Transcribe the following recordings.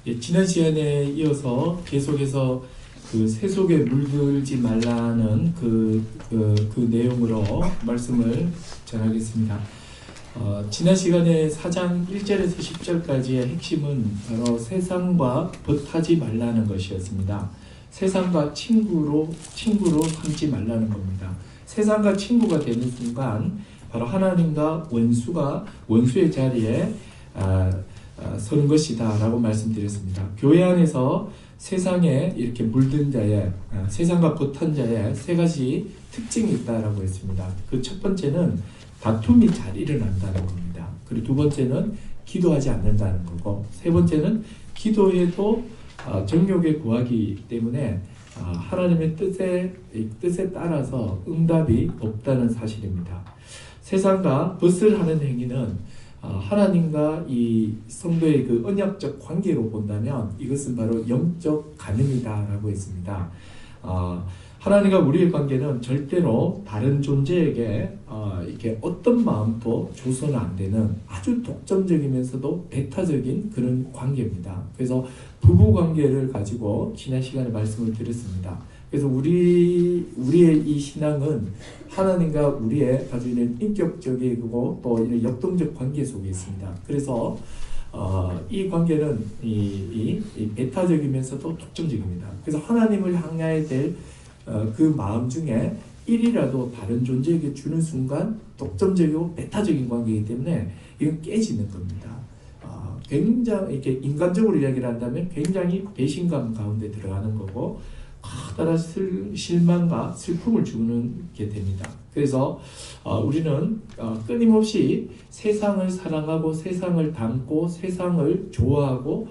예, 지난 시간에 이어서 계속해서 그 세속에 물들지 말라는 그 내용으로 말씀을 전하겠습니다. 지난 시간에 4장 1절에서 10절까지의 핵심은 바로 세상과 벗하지 말라는 것이었습니다. 세상과 친구로 삼지 말라는 겁니다. 세상과 친구가 되는 순간 바로 하나님과 원수의 자리에 서는 것이다 라고 말씀드렸습니다. 교회 안에서 세상에 이렇게 물든 자의 세상과 벗한 자의 세 가지 특징이 있다라고 했습니다. 그 첫 번째는 다툼이 잘 일어난다는 겁니다. 그리고 두 번째는 기도하지 않는다는 거고, 세 번째는 기도해도 정욕에 구하기 때문에 하나님의 뜻에 따라서 응답이 없다는 사실입니다. 세상과 벗을 하는 행위는 하나님과 이 성도의 그 언약적 관계로 본다면 이것은 바로 영적 간음이다라고 했습니다. 하나님과 우리의 관계는 절대로 다른 존재에게 이렇게 어떤 마음도 줘서는 안 되는 아주 독점적이면서도 배타적인 그런 관계입니다. 그래서 부부 관계를 가지고 지난 시간에 말씀을 드렸습니다. 그래서 우리의 이 신앙은 하나님과 우리의 가지고 있는 인격적이고 또 이런 역동적 관계 속에 있습니다. 그래서 이 관계는 이 배타적이면서도 독점적입니다. 그래서 하나님을 향해야 될 그 마음 중에 1이라도 다른 존재에게 주는 순간 독점적이고 배타적인 관계이기 때문에 이건 깨지는 겁니다. 굉장히 이렇게 인간적으로 이야기를 한다면 굉장히 배신감 가운데 들어가는 거고 커다란 실망과 슬픔을 주는 게 됩니다. 그래서 우리는 끊임없이 세상을 사랑하고 세상을 닮고 세상을 좋아하고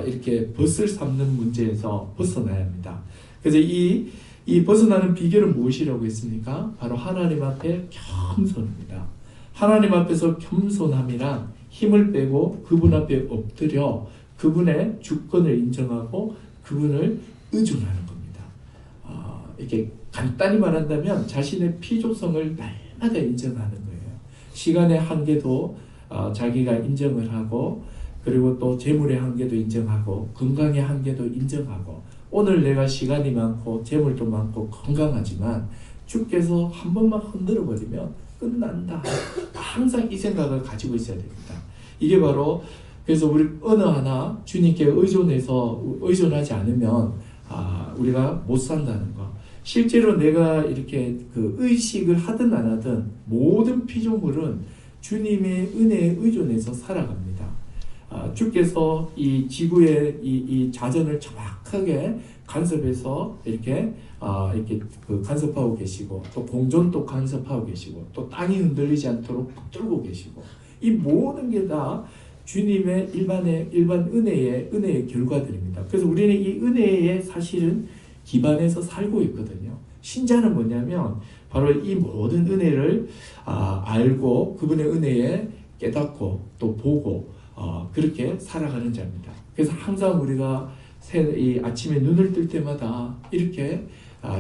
이렇게 벗을 삼는 문제에서 벗어나야 합니다. 그래서 이 벗어나는 비결은 무엇이라고 했습니까? 바로 하나님 앞에 겸손입니다. 하나님 앞에서 겸손함이란 힘을 빼고 그분 앞에 엎드려 그분의 주권을 인정하고 그분을 의존하는 겁니다. 이렇게 간단히 말한다면 자신의 필요성을 날마다 인정하는 거예요. 시간의 한계도 자기가 인정을 하고, 그리고 또 재물의 한계도 인정하고, 건강의 한계도 인정하고, 오늘 내가 시간이 많고 재물도 많고 건강하지만 주께서 한 번만 흔들어 버리면 끝난다. 항상 이 생각을 가지고 있어야 됩니다. 이게 바로 그래서 우리 어느 하나 주님께 의존하지 않으면 우리가 못 산다는 거. 실제로 내가 이렇게 그 의식을 하든 안 하든 모든 피조물은 주님의 은혜에 의존해서 살아갑니다. 주께서 이 지구의 이 자전을 정확하게 간섭해서 이렇게 그 간섭하고 계시고, 또 공전도 간섭하고 계시고, 또 땅이 흔들리지 않도록 붙들고 계시고, 이 모든 게 다 주님의 일반 은혜의 결과들입니다. 그래서 우리는 이 은혜에 사실은 기반해서 살고 있거든요. 신자는 뭐냐면 바로 이 모든 은혜를 알고 그분의 은혜에 깨닫고 또 보고 그렇게 살아가는 자입니다. 그래서 항상 우리가 이 아침에 눈을 뜰 때마다 이렇게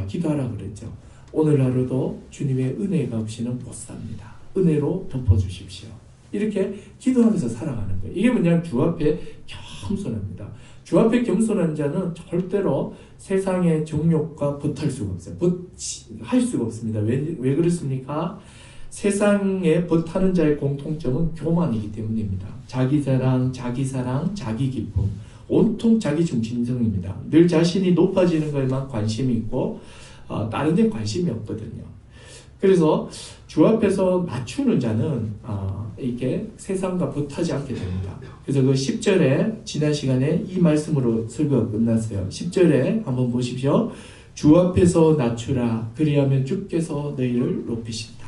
기도하라 그랬죠. 오늘 하루도 주님의 은혜가 없이는 못 삽니다. 은혜로 덮어주십시오. 이렇게 기도하면서 살아가는 거예요. 이게 뭐냐면 주 앞에 겸손합니다. 주 앞에 겸손한 자는 절대로 세상의 정욕과 벗할 수가 없어요. 할 수가 없습니다. 왜 그렇습니까? 세상에 벗하는 자의 공통점은 교만이기 때문입니다. 자기 자랑, 자기 사랑, 자기 기쁨, 온통 자기 중심성입니다. 늘 자신이 높아지는 것에만 관심이 있고 다른 데 관심이 없거든요. 그래서 주 앞에서 낮추는 자는 이렇게 세상과 벗하지 않게 됩니다. 그래서 그 10절에 지난 시간에 이 말씀으로 설교가 끝났어요. 10절에 한번 보십시오. 주 앞에서 낮추라. 그리하면 주께서 너희를 높이신다.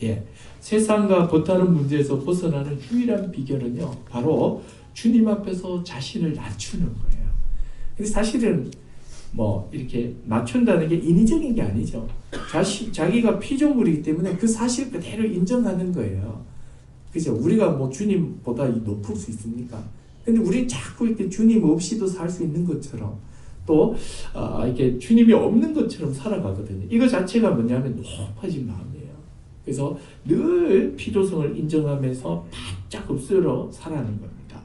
예, 세상과 벗하는 문제에서 벗어나는 유일한 비결은요, 바로 주님 앞에서 자신을 낮추는 거예요. 근데 사실은 이렇게 낮춘다는 게 인위적인 게 아니죠. 자기가 피조물이기 때문에 그 사실 그대로 인정하는 거예요. 그죠? 우리가 주님보다 높을 수 있습니까? 근데 우리 자꾸 이렇게 주님 없이도 살 수 있는 것처럼 또 이렇게 주님이 없는 것처럼 살아가거든요. 이거 자체가 뭐냐면 높아진 마음이에요. 그래서 늘 필요성을 인정하면서 바짝 엎드려 살아가는 겁니다.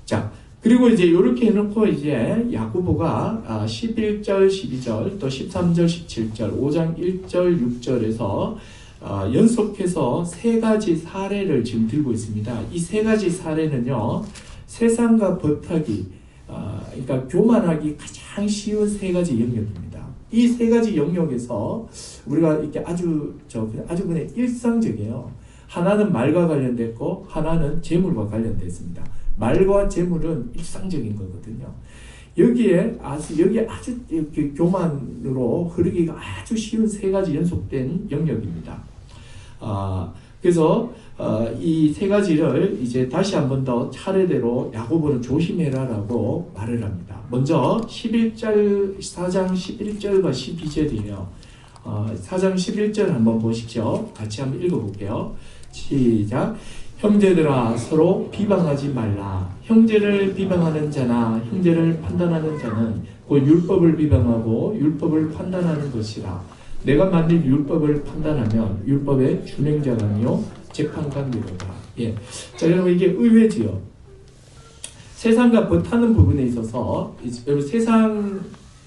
자, 그리고 이제 이렇게 해놓고 이제 야고보가 11절, 12절, 또 13절, 17절, 5장 1절, 6절에서 연속해서 세 가지 사례를 지금 들고 있습니다. 이 세 가지 사례는요, 세상과 법하기, 그러니까 교만하기 가장 쉬운 세 가지 영역입니다. 이 세 가지 영역에서 우리가 이렇게 아주 그냥 일상적이에요. 하나는 말과 관련됐고, 하나는 재물과 관련됐습니다. 말과 재물은 일상적인 거거든요. 여기 아주 이렇게 교만으로 흐르기가 아주 쉬운 세 가지 연속된 영역입니다. 그래서 이 세 가지를 이제 다시 한 번 더 차례대로 야고보는 조심해라라고 말을 합니다. 먼저 4장 11절과 12절이에요. 4장 11절 한번 보시죠. 같이 한번 읽어볼게요. 시작. 형제들아 서로 비방하지 말라. 형제를 비방하는 자나 형제를 판단하는 자는 곧 율법을 비방하고 율법을 판단하는 것이라. 내가 만든 율법을 판단하면 율법의 준행자가 아니요 재판관이로다. 예. 자, 여러분 이게 의외지요. 세상과 버타는 부분에 있어서 여러분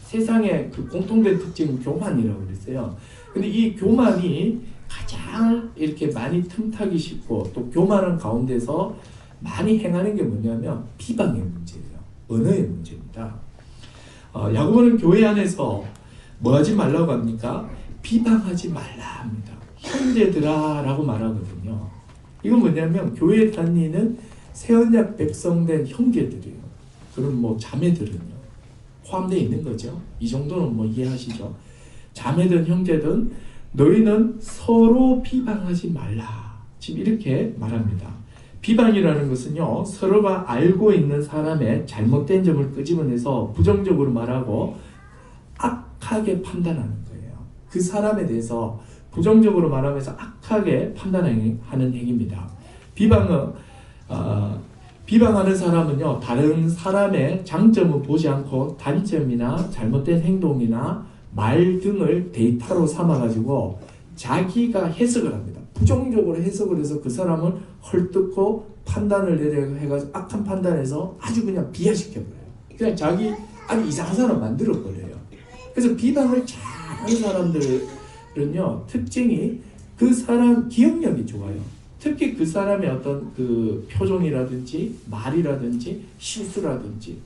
세상의 그 공통된 특징은 교만이라고 그랬어요. 근데 이 교만이 가장 이렇게 많이 틈타기 쉽고 또 교만한 가운데서 많이 행하는 게 뭐냐면 비방의 문제예요. 언어의 문제입니다. 야고보는 교회 안에서 뭐 하지 말라고 합니까? 비방하지 말라 합니다. 형제들아 라고 말하거든요. 이건 뭐냐면 교회에 다니는 새언약 백성된 형제들이에요. 그럼 뭐 자매들은요 포함되어 있는 거죠. 이 정도는 뭐 이해하시죠? 자매든 형제든 너희는 서로 비방하지 말라. 지금 이렇게 말합니다. 비방이라는 것은요, 서로가 알고 있는 사람의 잘못된 점을 끄집어내서 부정적으로 말하고 악하게 판단하는 거예요. 그 사람에 대해서 부정적으로 말하면서 악하게 판단하는 행위입니다. 비방하는 사람은요, 다른 사람의 장점을 보지 않고 단점이나 잘못된 행동이나 말 등을 데이터로 삼아가지고 자기가 해석을 합니다. 부정적으로 해석을 해서 그 사람을 헐뜯고 판단을 내려해가지고 악한 판단해서 아주 그냥 비하시켜버려요. 그냥 자기 아주 이상한 사람 만들어버려요. 그래서 비방을 잘하는 사람들은요, 특징이 그 사람 기억력이 좋아요. 특히 그 사람의 어떤 그 표정이라든지 말이라든지 실수라든지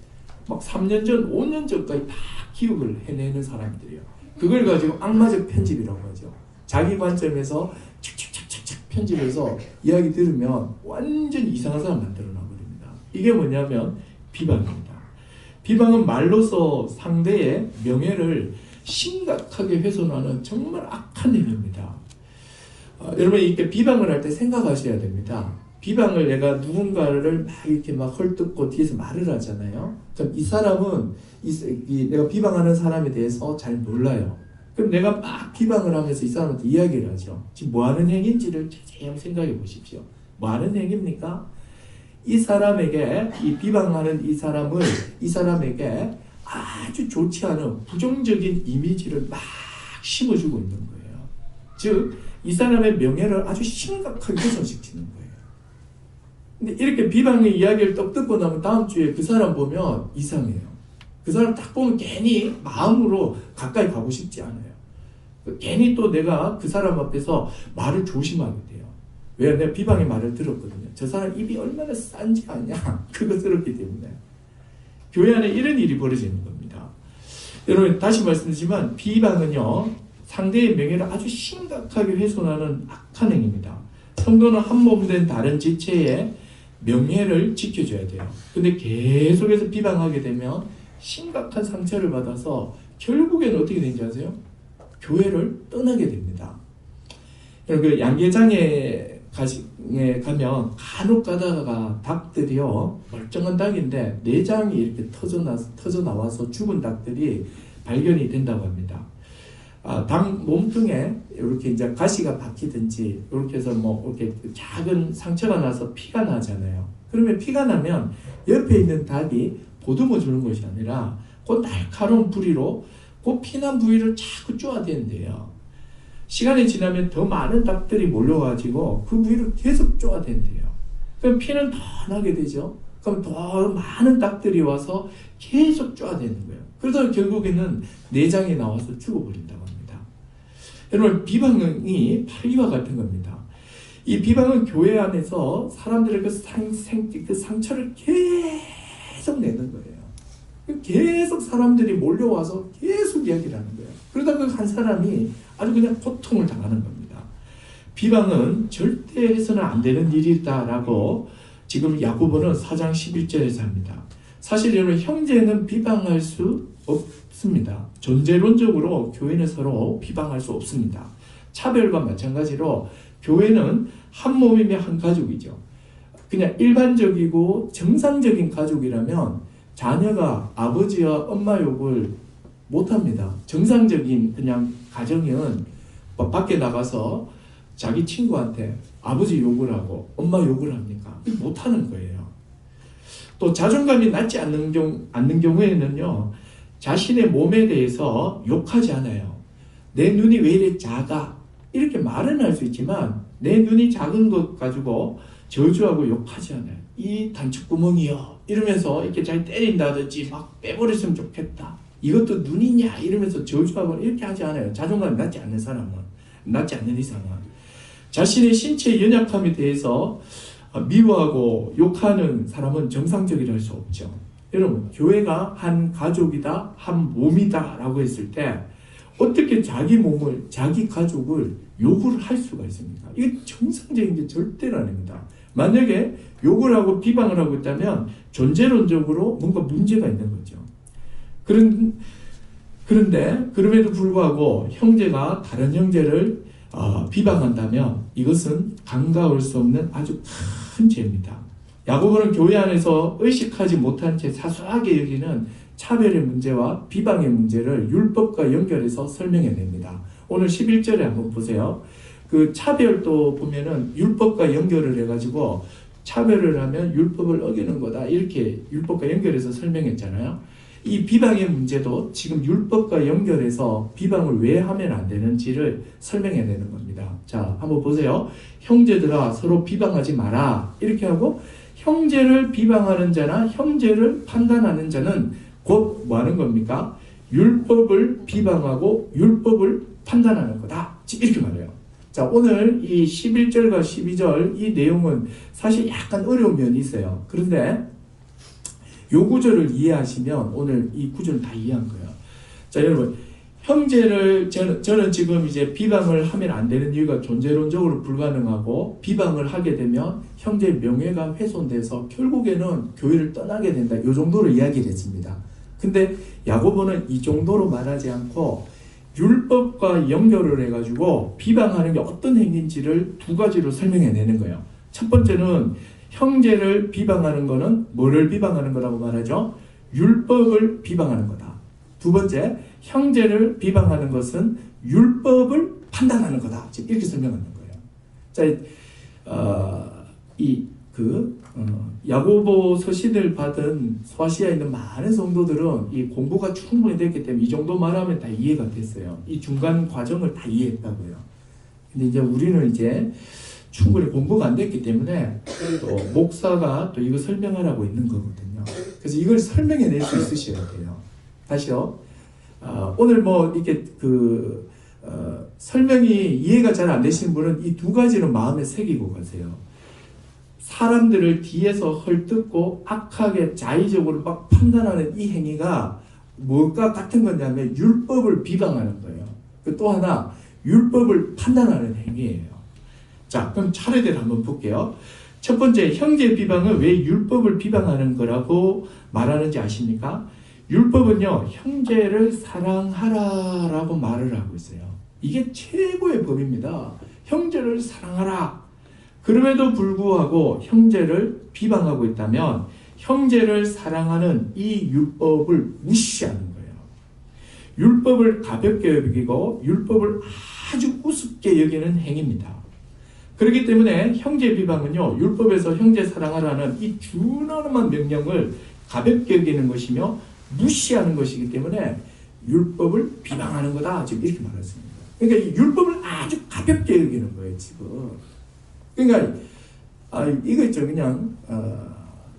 막 3년 전, 5년 전까지 다 기억을 해내는 사람들이에요. 그걸 가지고 악마적 편집이라고 하죠. 자기 관점에서 착착착착 편집해서 이야기 들으면 완전 이상한 사람 만들어 놔버립니다. 이게 뭐냐면 비방입니다. 비방은 말로서 상대의 명예를 심각하게 훼손하는 정말 악한 행위입니다. 여러분 이렇게 비방을 할 때 생각하셔야 됩니다. 비방을 내가 누군가를 막 이렇게 막 헐뜯고 뒤에서 말을 하잖아요. 그럼 이 사람은 내가 비방하는 사람에 대해서 잘 몰라요. 그럼 내가 막 비방을 하면서 이 사람한테 이야기를 하죠. 지금 뭐 하는 행위인지를 자세히 생각해 보십시오. 뭐 하는 행위입니까? 이 사람에게, 이 비방하는 이 사람에게 아주 좋지 않은 부정적인 이미지를 막 심어주고 있는 거예요. 즉, 이 사람의 명예를 아주 심각하게 훼손시키는 거예요. 근데 이렇게 비방의 이야기를 떡 듣고 나면 다음 주에 그 사람 보면 이상해요. 그 사람 딱 보면 괜히 마음으로 가까이 가고 싶지 않아요. 괜히 또 내가 그 사람 앞에서 말을 조심하게 돼요. 왜? 내가 비방의 말을 들었거든요. 저 사람 입이 얼마나 싼지 아냐? 그거 들었기 때문에. 교회 안에 이런 일이 벌어지는 겁니다. 여러분 다시 말씀드리지만 비방은요, 상대의 명예를 아주 심각하게 훼손하는 악한 행위입니다. 성도는 한 몸 된 다른 지체의 명예를 지켜줘야 돼요. 근데 계속해서 비방하게 되면 심각한 상처를 받아서 결국에는 어떻게 되는지 아세요? 교회를 떠나게 됩니다. 그 양계장에 가면 간혹 가다가 닭들이요, 멀쩡한 닭인데 내장이 이렇게 터져 나와서 죽은 닭들이 발견이 된다고 합니다. 닭 몸통에 이렇게 이제 가시가 박히든지 이렇게 해서 뭐 이렇게 작은 상처가 나서 피가 나잖아요. 그러면 피가 나면 옆에 있는 닭이 보듬어 주는 것이 아니라 그 날카로운 부리로 그 피난 부위를 자꾸 쪼아댄대요. 시간이 지나면 더 많은 닭들이 몰려가지고 그 부위를 계속 쪼아댄대요. 그럼 피는 더 나게 되죠. 그럼 더 많은 닭들이 와서 계속 쪼아대는 거예요. 그러다 결국에는 내장이 나와서 죽어버린다고 합니다. 여러분, 비방이 바로 이와 같은 겁니다. 이 비방은 교회 안에서 사람들의 그 상처를 계속 내는 거예요. 계속 사람들이 몰려와서 계속 이야기를 하는 거예요. 그러다 그 한 사람이 아주 그냥 고통을 당하는 겁니다. 비방은 절대 해서는 안 되는 일이다라고 지금 야고보는 4장 11절에서 합니다. 사실 여러분, 형제는 비방할 수 없습니다. 존재론적으로 교회는 서로 비방할 수 없습니다. 차별과 마찬가지로 교회는 한 몸이며 한 가족이죠. 그냥 일반적이고 정상적인 가족이라면 자녀가 아버지와 엄마 욕을 못합니다. 정상적인 그냥 가정은 밖에 나가서 자기 친구한테 아버지 욕을 하고 엄마 욕을 합니까? 못하는 거예요. 또 자존감이 낮지 않는 경우에는요, 자신의 몸에 대해서 욕하지 않아요. 내 눈이 왜 이래 작아? 이렇게 말은 할 수 있지만 내 눈이 작은 것 가지고 저주하고 욕하지 않아요. 이 단추구멍이요 이러면서 이렇게 잘 때린다든지 막 빼버렸으면 좋겠다. 이것도 눈이냐 이러면서 저주하고 이렇게 하지 않아요. 자존감이 낮지 않는 사람은, 낮지 않는 이상은. 자신의 신체 연약함에 대해서 미워하고 욕하는 사람은 정상적이라 할 수 없죠. 여러분, 교회가 한 가족이다, 한 몸이다 라고 했을 때 어떻게 자기 몸을, 자기 가족을 욕을 할 수가 있습니까? 이게 정상적인 게 절대로 아닙니다. 만약에 욕을 하고 비방을 하고 있다면 존재론적으로 뭔가 문제가 있는 거죠. 그런데 그럼에도 불구하고 형제가 다른 형제를 비방한다면 이것은 간과할 수 없는 아주 큰 죄입니다. 야고보는 교회 안에서 의식하지 못한 채 사소하게 여기는 차별의 문제와 비방의 문제를 율법과 연결해서 설명해냅니다. 오늘 11절에 한번 보세요. 그 차별도 보면은 율법과 연결을 해가지고 차별을 하면 율법을 어기는 거다, 이렇게 율법과 연결해서 설명했잖아요. 이 비방의 문제도 지금 율법과 연결해서 비방을 왜 하면 안 되는지를 설명해내는 겁니다. 자, 한번 보세요. 형제들아 서로 비방하지 마라, 이렇게 하고, 형제를 비방하는 자나 형제를 판단하는 자는 곧 뭐 하는 겁니까? 율법을 비방하고 율법을 판단하는 거다, 이렇게 말해요. 자, 오늘 이 11절과 12절 이 내용은 사실 약간 어려운 면이 있어요. 그런데 이 구절을 이해하시면 오늘 이 구절은 다 이해한 거예요. 자, 여러분, 형제를 저는 지금 이제 비방을 하면 안 되는 이유가 존재론적으로 불가능하고, 비방을 하게 되면 형제의 명예가 훼손돼서 결국에는 교회를 떠나게 된다, 이 정도로 이야기를 했습니다. 근데 야고보는 이 정도로 말하지 않고 율법과 연결을 해가지고 비방하는 게 어떤 행위인지를 두 가지로 설명해내는 거예요. 첫 번째는 형제를 비방하는 거는 뭐를 비방하는 거라고 말하죠? 율법을 비방하는 거다. 두 번째, 형제를 비방하는 것은 율법을 판단하는 거다, 이렇게 설명하는 거예요. 자, 야고보 서신을 받은 소아시아에 있는 많은 성도들은 이 공부가 충분히 됐기 때문에 이 정도 말하면 다 이해가 됐어요. 이 중간 과정을 다 이해했다고요. 근데 이제 우리는 이제 충분히 공부가 안 됐기 때문에 또 목사가 또 이거 설명하라고 있는 거거든요. 그래서 이걸 설명해낼 수 있으셔야 돼요. 다시요. 오늘 뭐 이렇게 설명이 이해가 잘 안 되시는 분은 이 두 가지를 마음에 새기고 가세요. 사람들을 뒤에서 헐뜯고 악하게 자의적으로 막 판단하는 이 행위가 뭐가 같은 거냐면 율법을 비방하는 거예요. 또 하나, 율법을 판단하는 행위예요. 자, 그럼 차례대로 한번 볼게요. 첫 번째, 형제 비방은 왜 율법을 비방하는 거라고 말하는지 아십니까? 율법은요, 형제를 사랑하라 라고 말을 하고 있어요. 이게 최고의 법입니다. 형제를 사랑하라. 그럼에도 불구하고 형제를 비방하고 있다면 형제를 사랑하는 이 율법을 무시하는 거예요. 율법을 가볍게 여기고 율법을 아주 우습게 여기는 행위입니다. 그렇기 때문에 형제 비방은요, 율법에서 형제 사랑하라는 이 준엄한 명령을 가볍게 여기는 것이며 무시하는 것이기 때문에 율법을 비방하는 거다, 지금 이렇게 말했습니다. 그러니까 이 율법을 아주 가볍게 여기는 거예요, 지금. 그러니까 이거 있죠, 그냥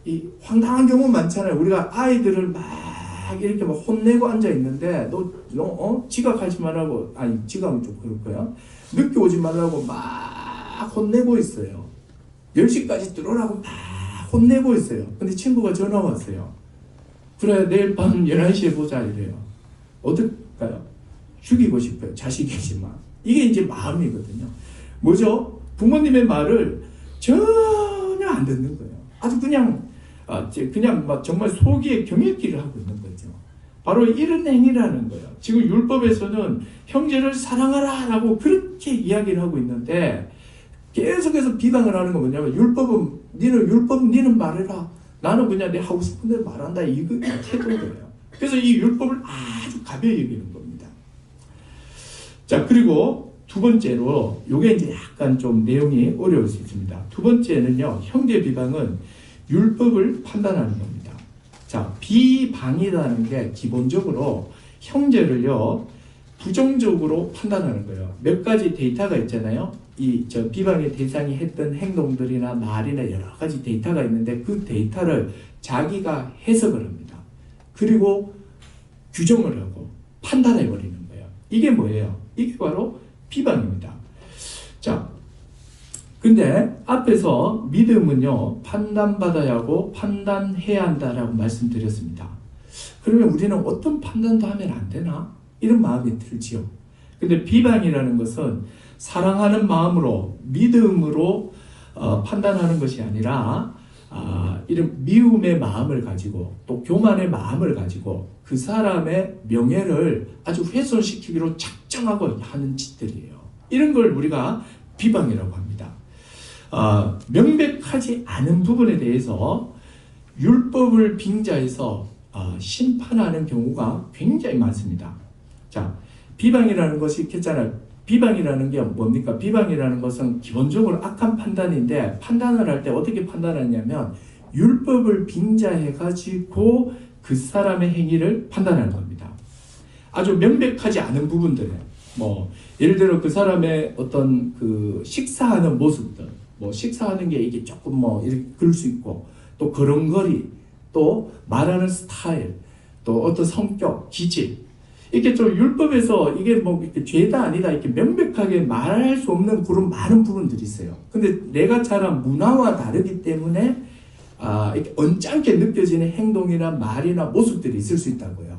이 황당한 경우 많잖아요. 우리가 아이들을 막 이렇게 막 혼내고 앉아 있는데 너 지각하지 말라고, 아니 지각은 좀 그럴 거야. 늦게 오지 말라고 막 혼내고 있어요. 10시까지 들어오라고 막 혼내고 있어요. 근데 친구가 전화 왔어요. 그래 내일 밤 11시에 보자 이래요. 어떨까요? 죽이고 싶어요. 자식이지만. 이게 이제 마음이거든요. 뭐죠? 부모님의 말을 전혀 안 듣는 거예요. 아주 그냥 막 정말 속이에 경읽기를 하고 있는 거죠. 바로 이런 행위라는 거예요. 지금 율법에서는 형제를 사랑하라 라고 그렇게 이야기를 하고 있는데 계속해서 비방을 하는 건 뭐냐면 니는 말해라. 나는 그냥 내 하고 싶은 대로 말한다. 이거 태도예요. 그래서 이 율법을 아주 가벼이 여기는 겁니다. 자, 그리고 두 번째로, 요게 이제 약간 좀 내용이 어려울 수 있습니다. 두 번째는요, 형제 비방은 율법을 판단하는 겁니다. 자, 비방이라는 게 기본적으로 형제를요, 부정적으로 판단하는 거예요. 몇 가지 데이터가 있잖아요. 비방의 대상이 했던 행동들이나 말이나 여러 가지 데이터가 있는데 그 데이터를 자기가 해석을 합니다. 그리고 규정을 하고 판단해 버리는 거예요. 이게 뭐예요? 이게 바로 비방입니다. 자, 근데 앞에서 믿음은요, 판단받아야 하고 판단해야 한다라고 말씀드렸습니다. 그러면 우리는 어떤 판단도 하면 안 되나? 이런 마음이 들지요. 근데 비방이라는 것은 사랑하는 마음으로, 믿음으로 판단하는 것이 아니라 이런 미움의 마음을 가지고 또 교만의 마음을 가지고 그 사람의 명예를 아주 훼손시키기로 작정하고 하는 짓들이에요. 이런 걸 우리가 비방이라고 합니다. 명백하지 않은 부분에 대해서 율법을 빙자해서 심판하는 경우가 굉장히 많습니다. 자, 비방이라는 것이 있겠잖아요. 비방이라는 게 뭡니까? 비방이라는 것은 기본적으로 악한 판단인데 판단을 할 때 어떻게 판단하냐면 율법을 빙자해가지고 그 사람의 행위를 판단하는 겁니다. 아주 명백하지 않은 부분들, 예를 들어 그 사람의 어떤 그 식사하는 모습들, 식사하는 게 이게 조금 이렇게 그럴 수 있고, 또 걸음걸이, 또 말하는 스타일, 또 어떤 성격, 기질, 이렇게 좀 율법에서 이게 이렇게 죄다 아니다 이렇게 명백하게 말할 수 없는 그런 많은 부분들이 있어요. 근데 내가 자란 문화와 다르기 때문에 이렇게 언짢게 느껴지는 행동이나 말이나 모습들이 있을 수 있다고요.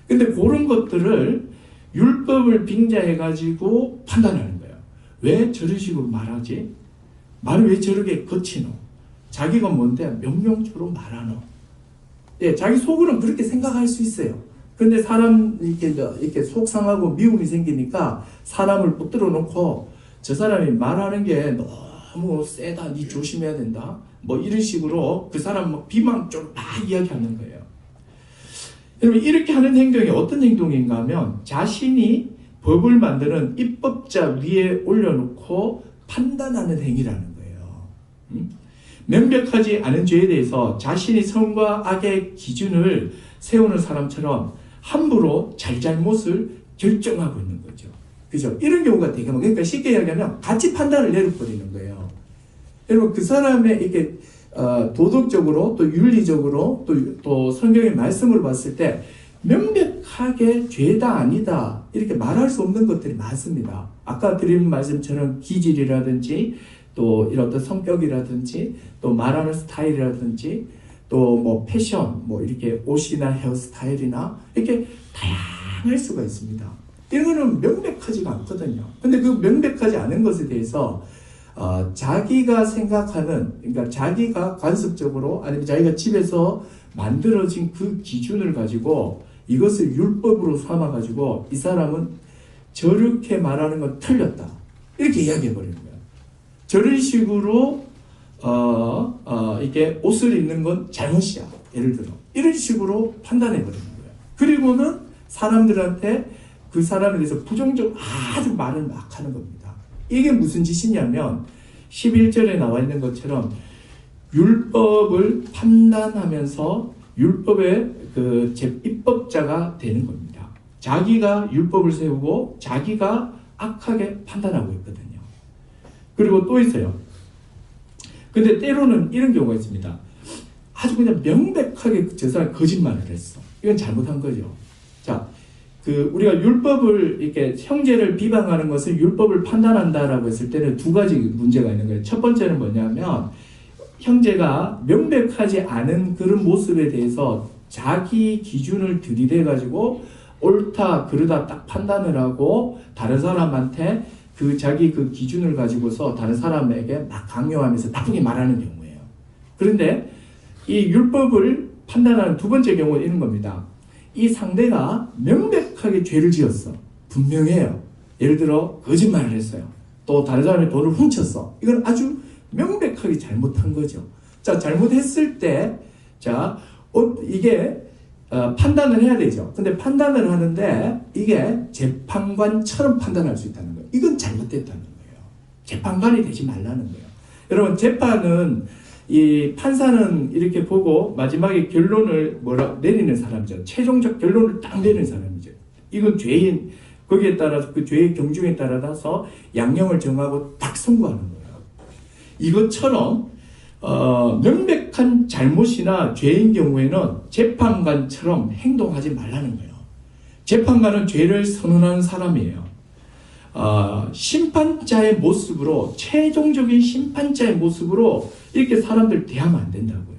근데 그런 것들을 율법을 빙자해가지고 판단하는 거예요. 왜 저런 식으로 말하지? 말을 왜 저렇게 거치노? 자기가 뭔데 명령처럼 말하노? 예, 자기 속으로는 그렇게 생각할 수 있어요. 근데 사람 이렇게 속상하고 미움이 생기니까 사람을 붙들어 놓고 저 사람이 말하는 게 너무 세다, 니 조심해야 된다, 이런 식으로 그 사람 비방 좀 막 이야기하는 거예요. 여러분, 이렇게 하는 행동이 어떤 행동인가 하면 자신이 법을 만드는 입법자 위에 올려놓고 판단하는 행위라는 거예요. 명백하지 않은 죄에 대해서 자신이 선과 악의 기준을 세우는 사람처럼 함부로 잘잘못을 결정하고 있는 거죠. 그죠? 이런 경우가 되게 많아요. 그러니까 쉽게 이야기하면 같이 판단을 내려버리는 거예요. 여러분, 그 사람의 이렇게 도덕적으로 또 윤리적으로 또 성경의 말씀을 봤을 때 명백하게 죄다 아니다 이렇게 말할 수 없는 것들이 많습니다. 아까 드린 말씀처럼 기질이라든지 또 이런 어떤 성격이라든지 또 말하는 스타일이라든지 또 패션, 이렇게 옷이나 헤어스타일이나 이렇게 다양할 수가 있습니다. 이런 거는 명백하지가 않거든요. 근데 그 명백하지 않은 것에 대해서 자기가 생각하는, 그러니까 자기가 관습적으로 아니면 자기가 집에서 만들어진 그 기준을 가지고 이것을 율법으로 삼아가지고 이 사람은 저렇게 말하는 건 틀렸다, 이렇게 이야기해버리는 거예요. 저런 식으로 이게 옷을 입는 건 잘못이야, 예를 들어 이런 식으로 판단해버리는 거예요. 그리고는 사람들한테 그 사람에 대해서 부정적으로 아주 말을 막 하는 겁니다. 이게 무슨 짓이냐면 11절에 나와 있는 것처럼 율법을 판단하면서 율법의 그 입법자가 되는 겁니다. 자기가 율법을 세우고 자기가 악하게 판단하고 있거든요. 그리고 또 있어요. 근데 때로는 이런 경우가 있습니다. 아주 그냥 명백하게 저 사람이 거짓말을 했어. 이건 잘못한 거죠. 자, 우리가 율법을 이렇게 형제를 비방하는 것을 율법을 판단한다라고 했을 때는 두 가지 문제가 있는 거예요. 첫 번째는 뭐냐면 형제가 명백하지 않은 그런 모습에 대해서 자기 기준을 들이대 가지고 옳다 그르다 딱 판단을 하고 다른 사람한테 자기 기준을 가지고서 다른 사람에게 막 강요하면서 나쁘게 말하는 경우예요. 그런데 이 율법을 판단하는 두 번째 경우는 이런 겁니다. 이 상대가 명백하게 죄를 지었어. 분명해요. 예를 들어 거짓말을 했어요. 또 다른 사람의 돈을 훔쳤어. 이건 아주 명백하게 잘못한 거죠. 자, 잘못했을 때, 이게 판단을 해야 되죠. 근데 판단을 하는데 이게 재판관처럼 판단할 수 있다는 거예요. 이건 잘못됐다는 거예요. 재판관이 되지 말라는 거예요. 여러분, 재판은 이 판사는 이렇게 보고 마지막에 결론을 내리는 사람이죠. 최종적 결론을 딱 내리는 사람이죠. 이건 죄인, 거기에 따라서 그 죄의 경중에 따라서 양형을 정하고 딱 선고하는 거예요. 이것처럼 명백한 잘못이나 죄인 경우에는 재판관처럼 행동하지 말라는 거예요. 재판관은 죄를 선언하는 사람이에요. 심판자의 모습으로, 최종적인 심판자의 모습으로 이렇게 사람들 대하면 안 된다고요.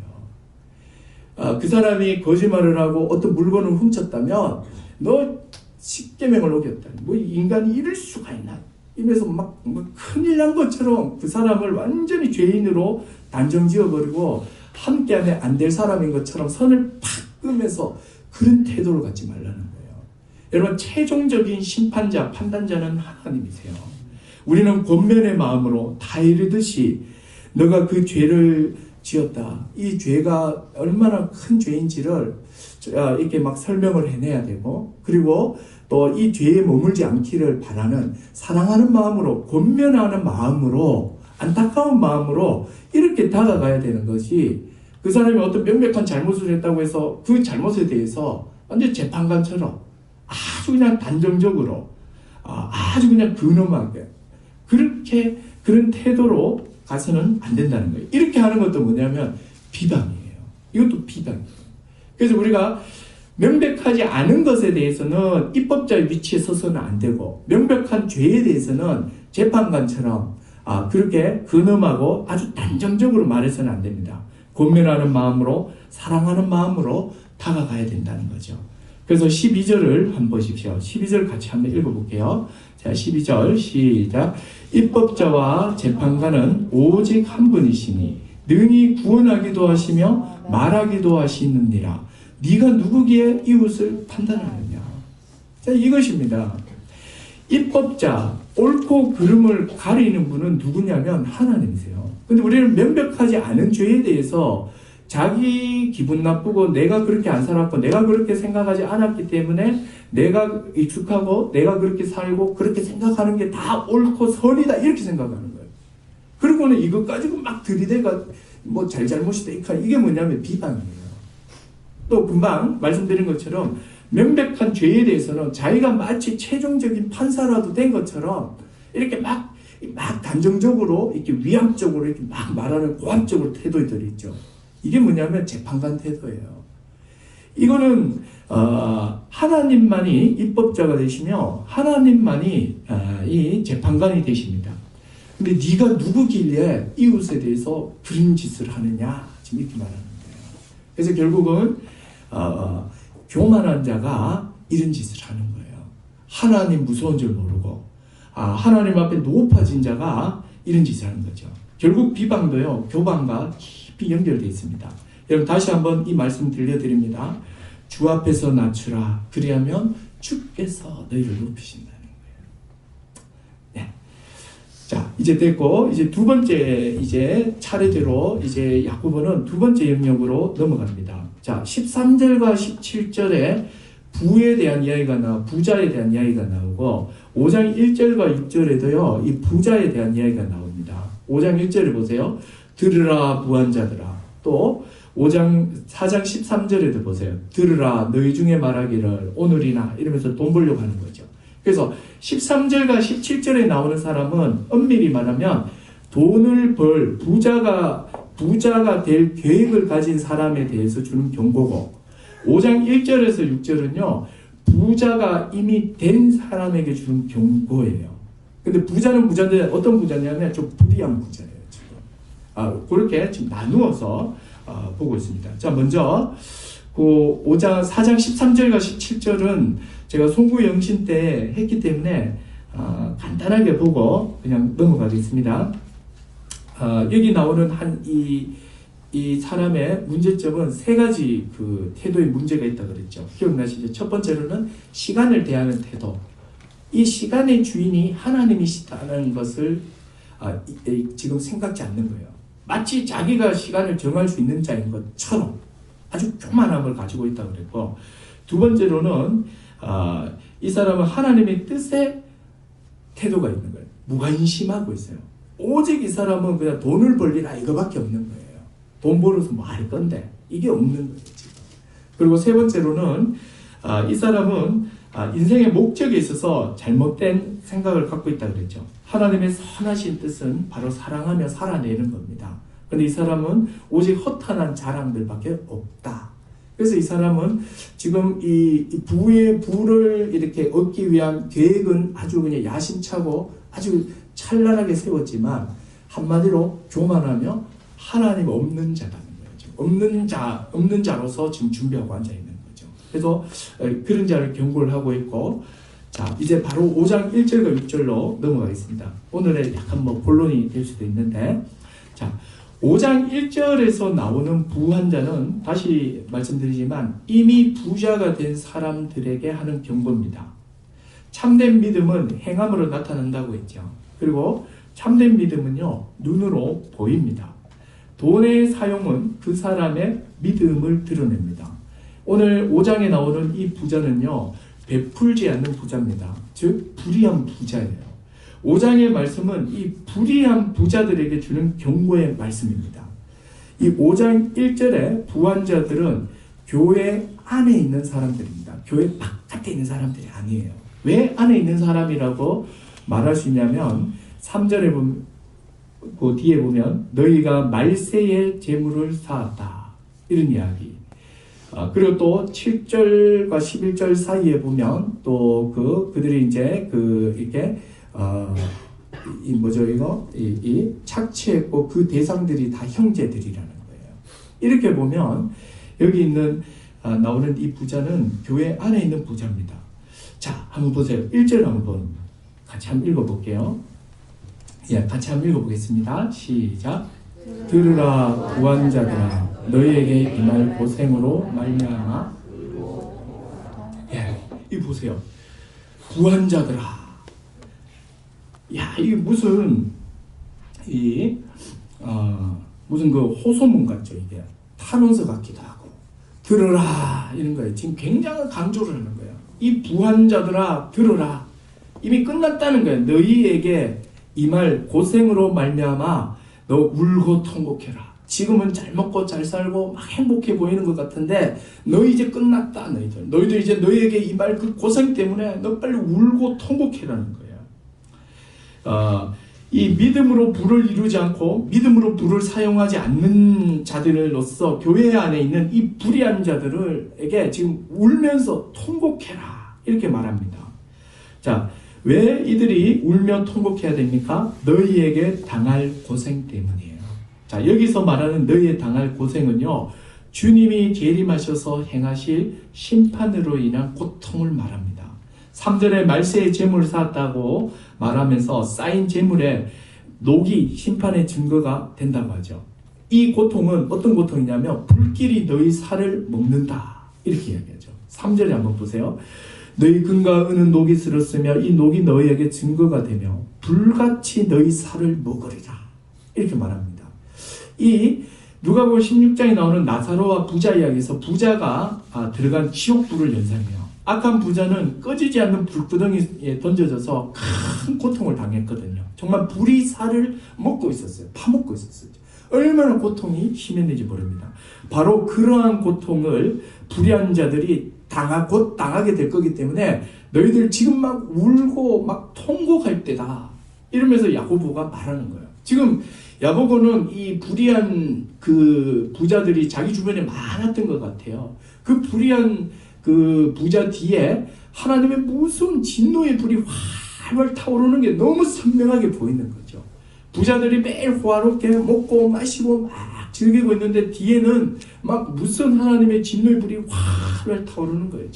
그 사람이 거짓말을 하고 어떤 물건을 훔쳤다면 너 십계명을 어겼다. 뭐 인간이 이럴 수가 있나? 이러면서 막 큰일 난 것처럼 그 사람을 완전히 죄인으로 단정 지어버리고 함께하면 안 될 사람인 것처럼 선을 팍 끄면서 그런 태도를 갖지 말라는 거예요. 여러분, 최종적인 심판자, 판단자는 하나님이세요. 우리는 권면의 마음으로 다 이르듯이 너가 그 죄를 지었다. 이 죄가 얼마나 큰 죄인지를 이렇게 막 설명을 해내야 되고, 그리고 또 이 죄에 머물지 않기를 바라는 사랑하는 마음으로, 권면하는 마음으로, 안타까운 마음으로 이렇게 다가가야 되는 것이, 그 사람이 어떤 명백한 잘못을 했다고 해서 그 잘못에 대해서 완전 재판관처럼 아주 그냥 단정적으로, 아주 그냥 근엄하게 그렇게 그런 태도로 가서는 안 된다는 거예요. 이렇게 하는 것도 뭐냐면 비방이에요. 이것도 비방이에요. 그래서 우리가 명백하지 않은 것에 대해서는 입법자의 위치에 서서는 안 되고, 명백한 죄에 대해서는 재판관처럼 그렇게 근엄하고 아주 단정적으로 말해서는 안 됩니다. 권면하는 마음으로, 사랑하는 마음으로 다가가야 된다는 거죠. 그래서 12절을 한번 보십시오. 12절 같이 한번 읽어볼게요. 자, 12절 시작. 입법자와 재판관은 오직 한 분이시니 능히 구원하기도 하시며 말하기도 하시느니라. 네가 누구기에 이웃을 판단하느냐. 자, 이것입니다. 입법자, 옳고 그름을 가리는 분은 누구냐면 하나님이세요. 근데 우리는 명백하지 않은 죄에 대해서 자기 기분 나쁘고 내가 그렇게 안 살았고 내가 그렇게 생각하지 않았기 때문에 내가 익숙하고 내가 그렇게 살고 그렇게 생각하는 게 다 옳고 선이다 이렇게 생각하는 거예요. 그리고는 이것 가지고 막 들이대가 뭐 잘못이다 이게 뭐냐면 비방이에요. 또 금방 말씀드린 것처럼 명백한 죄에 대해서는 자기가 마치 최종적인 판사라도 된 것처럼 이렇게 막 단정적으로 이렇게 위압적으로 이렇게 막 말하는 고압적으로 태도들이 있죠. 이게 뭐냐면 재판관 태도예요. 이거는 하나님만이 입법자가 되시며 하나님만이 이 재판관이 되십니다. 근데 네가 누구길래 이웃에 대해서 그런 짓을 하느냐 지금 이렇게 말하는 거예요. 그래서 결국은 교만한 자가 이런 짓을 하는 거예요. 하나님 무서운 줄 모르고 하나님 앞에 높아진 자가 이런 짓을 하는 거죠. 결국 비방도요 교만과 깊이 연결되어 있습니다. 여러분 다시 한번 이 말씀 들려드립니다. 주 앞에서 낮추라. 그리하면 주께서 너희를 높이신다는 거예요. 네. 자, 이제 됐고 이제 두 번째 이제 차례대로 이제 야고보는 두 번째 영역으로 넘어갑니다. 자, 13절과 17절에 부에 대한 이야기가 부자에 대한 이야기가 나오고 5장 1절과 6절에도요 이 부자에 대한 이야기가 나옵니다. 5장 1절에 보세요. 들으라 부한자들아. 또 4장 13절에도 보세요. 들으라 너희 중에 말하기를 오늘이나 이러면서 돈 벌려고 하는 거죠. 그래서 13절과 17절에 나오는 사람은 엄밀히 말하면 돈을 벌 부자가 부자가 될 계획을 가진 사람에 대해서 주는 경고고, 5장 1절에서 6절은요 부자가 이미 된 사람에게 주는 경고예요. 근데 부자는 부자인데 어떤 부자냐면 좀 불의한 부자예요. 지금 그렇게 지금 나누어서 보고 있습니다. 자, 먼저 그 4장 13절과 17절은 제가 송구영신 때 했기 때문에 간단하게 보고 그냥 넘어가겠습니다. 여기 나오는 이 사람의 문제점은 세 가지 그 태도의 문제가 있다 그랬죠. 기억나시죠? 첫 번째로는 시간을 대하는 태도. 이 시간의 주인이 하나님이시다는 것을 지금 생각지 않는 거예요. 마치 자기가 시간을 정할 수 있는 자인 것처럼 아주 교만함을 가지고 있다고 그랬고, 두 번째로는 이 사람은 하나님의 뜻에 태도가 있는 거예요. 무관심하고 있어요. 오직 이 사람은 그냥 돈을 벌리라 이거밖에 없는 거예요. 돈 벌어서 뭐 할 건데 이게 없는 거예요 지금. 그리고 세 번째로는 이 사람은 인생의 목적에 있어서 잘못된 생각을 갖고 있다고 그랬죠. 하나님의 선하신 뜻은 바로 사랑하며 살아내는 겁니다. 그런데 이 사람은 오직 허탄한 자랑들밖에 없다. 그래서 이 사람은 지금 이 부를 이렇게 얻기 위한 계획은 아주 그냥 야심차고 아주 찬란하게 세웠지만 한마디로 교만하며 하나님 없는 자라는 거예요. 없는 자로서 지금 준비하고 앉아 있는 거죠. 그래서 그런 자를 경고를 하고 있고, 자, 이제 바로 5장 1절과 6절로 넘어가겠습니다. 오늘의 약간 본론이 될 수도 있는데, 자, 5장 1절에서 나오는 부한자는 다시 말씀드리지만 이미 부자가 된 사람들에게 하는 경고입니다. 참된 믿음은 행함으로 나타난다고 했죠. 그리고 참된 믿음은요, 눈으로 보입니다. 돈의 사용은 그 사람의 믿음을 드러냅니다. 오늘 5장에 나오는 이 부자는요, 베풀지 않는 부자입니다. 즉 불의한 부자예요. 5장의 말씀은 이 불의한 부자들에게 주는 경고의 말씀입니다. 이 5장 1절의 부한자들은 교회 안에 있는 사람들입니다. 교회 바깥에 있는 사람들이 아니에요. 왜 안에 있는 사람이라고 말할 수 있냐면 3절에 보면, 그 뒤에 보면 너희가 말세의 재물을 쌓았다 이런 이야기. 그리고 또 7절과 11절 사이에 보면 또 그들이 이제 이렇게 이 착취했고 그 대상들이 다 형제들이라는 거예요. 이렇게 보면 여기 있는 나오는 이 부자는 교회 안에 있는 부자입니다. 자, 한번 보세요. 1절 한번 같이 한번 읽어볼게요. 예, 같이 한번 읽어보겠습니다. 시작. 들으라 부한자들아, 너희에게 임할 고생으로 말미암아. 예, 이 보세요. 부한자들아. 야, 이게 무슨 그 호소문 같죠. 이게 탄원서 같기도 하고. 들으라 이런 거예요. 지금 굉장한 강조를 하는 거예요. 이 부한자들아 들으라. 이미 끝났다는 거예요. 너희에게 임할 고생으로 말미암아 너 울고 통곡해라. 지금은 잘 먹고 잘 살고 막 행복해 보이는 것 같은데 너희 이제 끝났다. 너희들 이제 너희에게 임할 그 고생 때문에 너 빨리 울고 통곡해라는 거예요. 이 믿음으로 부를 이루지 않고 믿음으로 부를 사용하지 않는 자들로서 교회 안에 있는 이 불의한 자들에게 지금 울면서 통곡해라 이렇게 말합니다. 자, 왜 이들이 울며 통곡해야 됩니까? 너희에게 당할 고생 때문이에요. 자, 여기서 말하는 너희에 당할 고생은요, 주님이 재림하셔서 행하실 심판으로 인한 고통을 말합니다. 3절에 말세의 재물을 쌓았다고 말하면서 쌓인 재물에 녹이 심판의 증거가 된다고 하죠. 이 고통은 어떤 고통이냐면 불길이 너희 살을 먹는다 이렇게 이야기하죠. 3절에 한번 보세요. 너희 금과 은은 녹이 슬었으며 이 녹이 너희에게 증거가 되며 불같이 너희 살을 먹으리라 이렇게 말합니다. 이 누가복음 16장에 나오는 나사로와 부자 이야기에서 부자가 들어간 지옥불을 연상해요. 악한 부자는 꺼지지 않는 불구덩이에 던져져서 큰 고통을 당했거든요. 정말 불이 살을 먹고 있었어요. 파먹고 있었어요. 얼마나 고통이 심했는지 모릅니다. 바로 그러한 고통을 불의한 자들이 곧 당하게 될 거기 때문에 너희들 지금 막 울고 막 통곡할 때다. 이러면서 야고보가 말하는 거예요. 지금 야고보는 이 불의한 그 부자들이 자기 주변에 많았던 것 같아요. 그 불의한 그 부자 뒤에 하나님의 무슨 진노의 불이 활활 타오르는 게 너무 선명하게 보이는 거죠. 부자들이 매일 호화롭게 먹고 마시고 막 즐기고 있는데 뒤에는 막 무슨 하나님의 진노의 불이 활활 타오르는 거예요.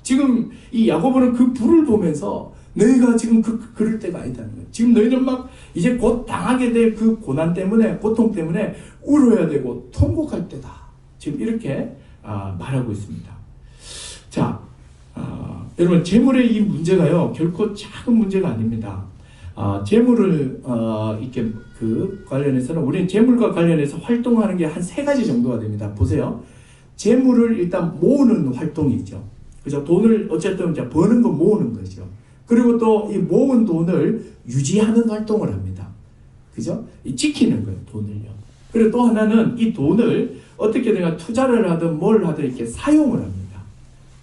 지금 이 야고보는 그 불을 보면서 너희가 지금 그럴 때가 아니다는 거예요. 지금 너희는 막 이제 곧 당하게 될 그 고난 때문에, 고통 때문에 울어야 되고 통곡할 때다. 지금 이렇게 말하고 있습니다. 자, 여러분, 재물의 이 문제가요, 결코 작은 문제가 아닙니다. 재물을 이렇게 관련해서는, 우리는 재물과 관련해서 활동하는 게 한 3가지 정도가 됩니다. 보세요. 재물을 일단 모으는 활동이죠. 그죠? 돈을 어쨌든 이제 버는 거 모으는 거죠. 그리고 또 이 모은 돈을 유지하는 활동을 합니다. 그죠? 지키는 거예요, 돈을요. 그리고 또 하나는 이 돈을 어떻게든 투자를 하든 뭘 하든 이렇게 사용을 합니다.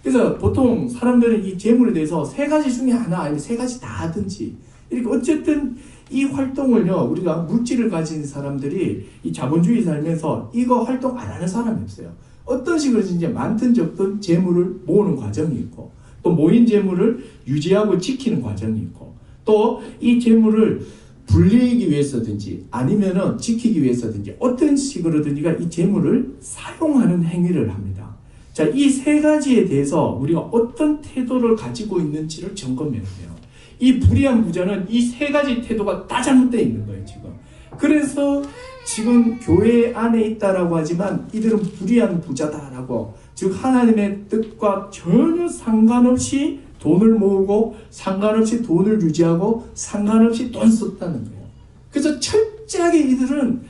그래서 보통 사람들은 이 재물에 대해서 3가지 중에 하나 아니면 3가지 다 하든지 이렇게 어쨌든 이 활동을요, 우리가 물질을 가진 사람들이 이 자본주의 살면서 이거 활동 안 하는 사람이 없어요. 어떤 식으로든지 많든 적든 재물을 모으는 과정이 있고 또 모인 재물을 유지하고 지키는 과정이 있고 또 이 재물을 불리기 위해서든지 아니면은 지키기 위해서든지 어떤 식으로든지가 이 재물을 사용하는 행위를 합니다. 자, 이 3가지에 대해서 우리가 어떤 태도를 가지고 있는지를 점검해야 돼요. 이 불의한 부자는 이 3가지 태도가 다 잘못되어 있는 거예요, 지금. 그래서 지금 교회 안에 있다라고 하지만 이들은 불의한 부자다라고, 즉 하나님의 뜻과 전혀 상관없이 돈을 모으고 상관없이 돈을 유지하고 상관없이 돈 썼다는 거예요. 그래서 철저하게 이들은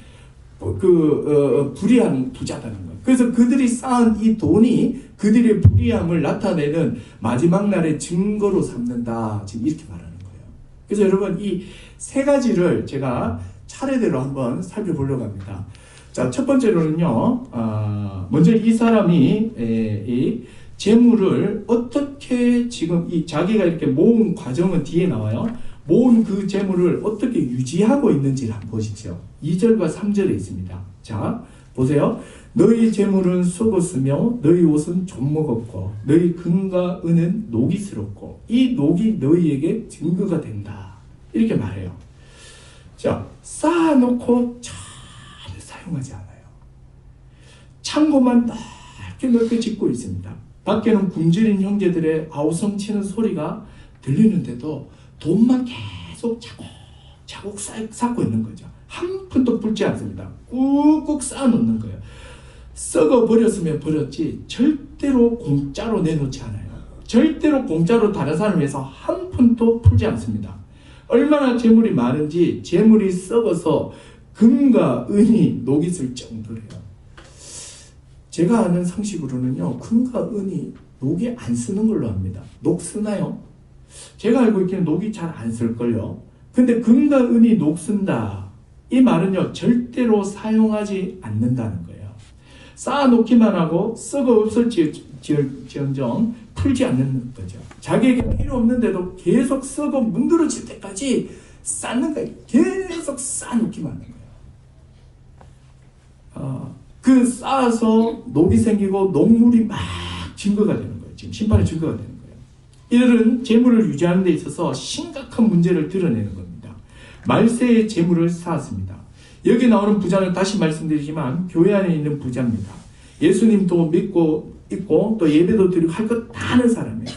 불의한 부자다는 거예요. 그래서 그들이 쌓은 이 돈이 그들의 불의함을 나타내는 마지막 날의 증거로 삼는다. 지금 이렇게 말하는 거예요. 그래서 여러분 이 3가지를 제가 차례대로 한번 살펴보려고 합니다. 자, 첫 번째로는요, 먼저 이 사람이 이 재물을 어떻게 지금 이 자기가 이렇게 모은 과정은 뒤에 나와요. 모은 그 재물을 어떻게 유지하고 있는지를 한번 보십시오. 2절과 3절에 있습니다. 자, 보세요. 너희 재물은 썩었으며 너희 옷은 좀먹었고 너희 금과 은은 녹이 슬었고 이 녹이 너희에게 증거가 된다. 이렇게 말해요. 자, 쌓아놓고 잘 사용하지 않아요. 창고만 넓게 짓고 있습니다. 밖에는 굶주린 형제들의 아우성치는 소리가 들리는데도 돈만 계속 차곡차곡 쌓고 있는 거죠. 한 푼도 불지 않습니다. 꾹꾹 쌓아놓는 거예요. 썩어버렸으면 버렸지 절대로 공짜로 내놓지 않아요. 절대로 공짜로 다른 사람을 위해서 한 푼도 풀지 않습니다. 얼마나 재물이 많은지 재물이 썩어서 금과 은이 녹이 슬 정도래요. 제가 아는 상식으로는요, 금과 은이 녹이 안 쓰는 걸로 합니다. 녹 쓰나요? 제가 알고 있기는 녹이 잘 안 쓸걸요. 근데 금과 은이 녹 쓴다. 이 말은요, 절대로 사용하지 않는다는 거예요. 쌓아놓기만 하고 썩어 없을지언정 풀지 않는 거죠. 자기에게 필요 없는데도 계속 썩어 문드러질 때까지 쌓는 거예요. 계속 쌓아놓기만 하는 거예요. 그 쌓아서 녹이 생기고 녹물이 막 증거가 되는 거예요. 지금 심판의 증거가 되는 거예요. 이들은 재물을 유지하는 데 있어서 심각한 문제를 드러내는 겁니다. 말세의 재물을 쌓았습니다. 여기 나오는 부자는 다시 말씀드리지만 교회 안에 있는 부자입니다. 예수님도 믿고 있고 또 예배도 드리고 할 것 다 하는 사람이에요.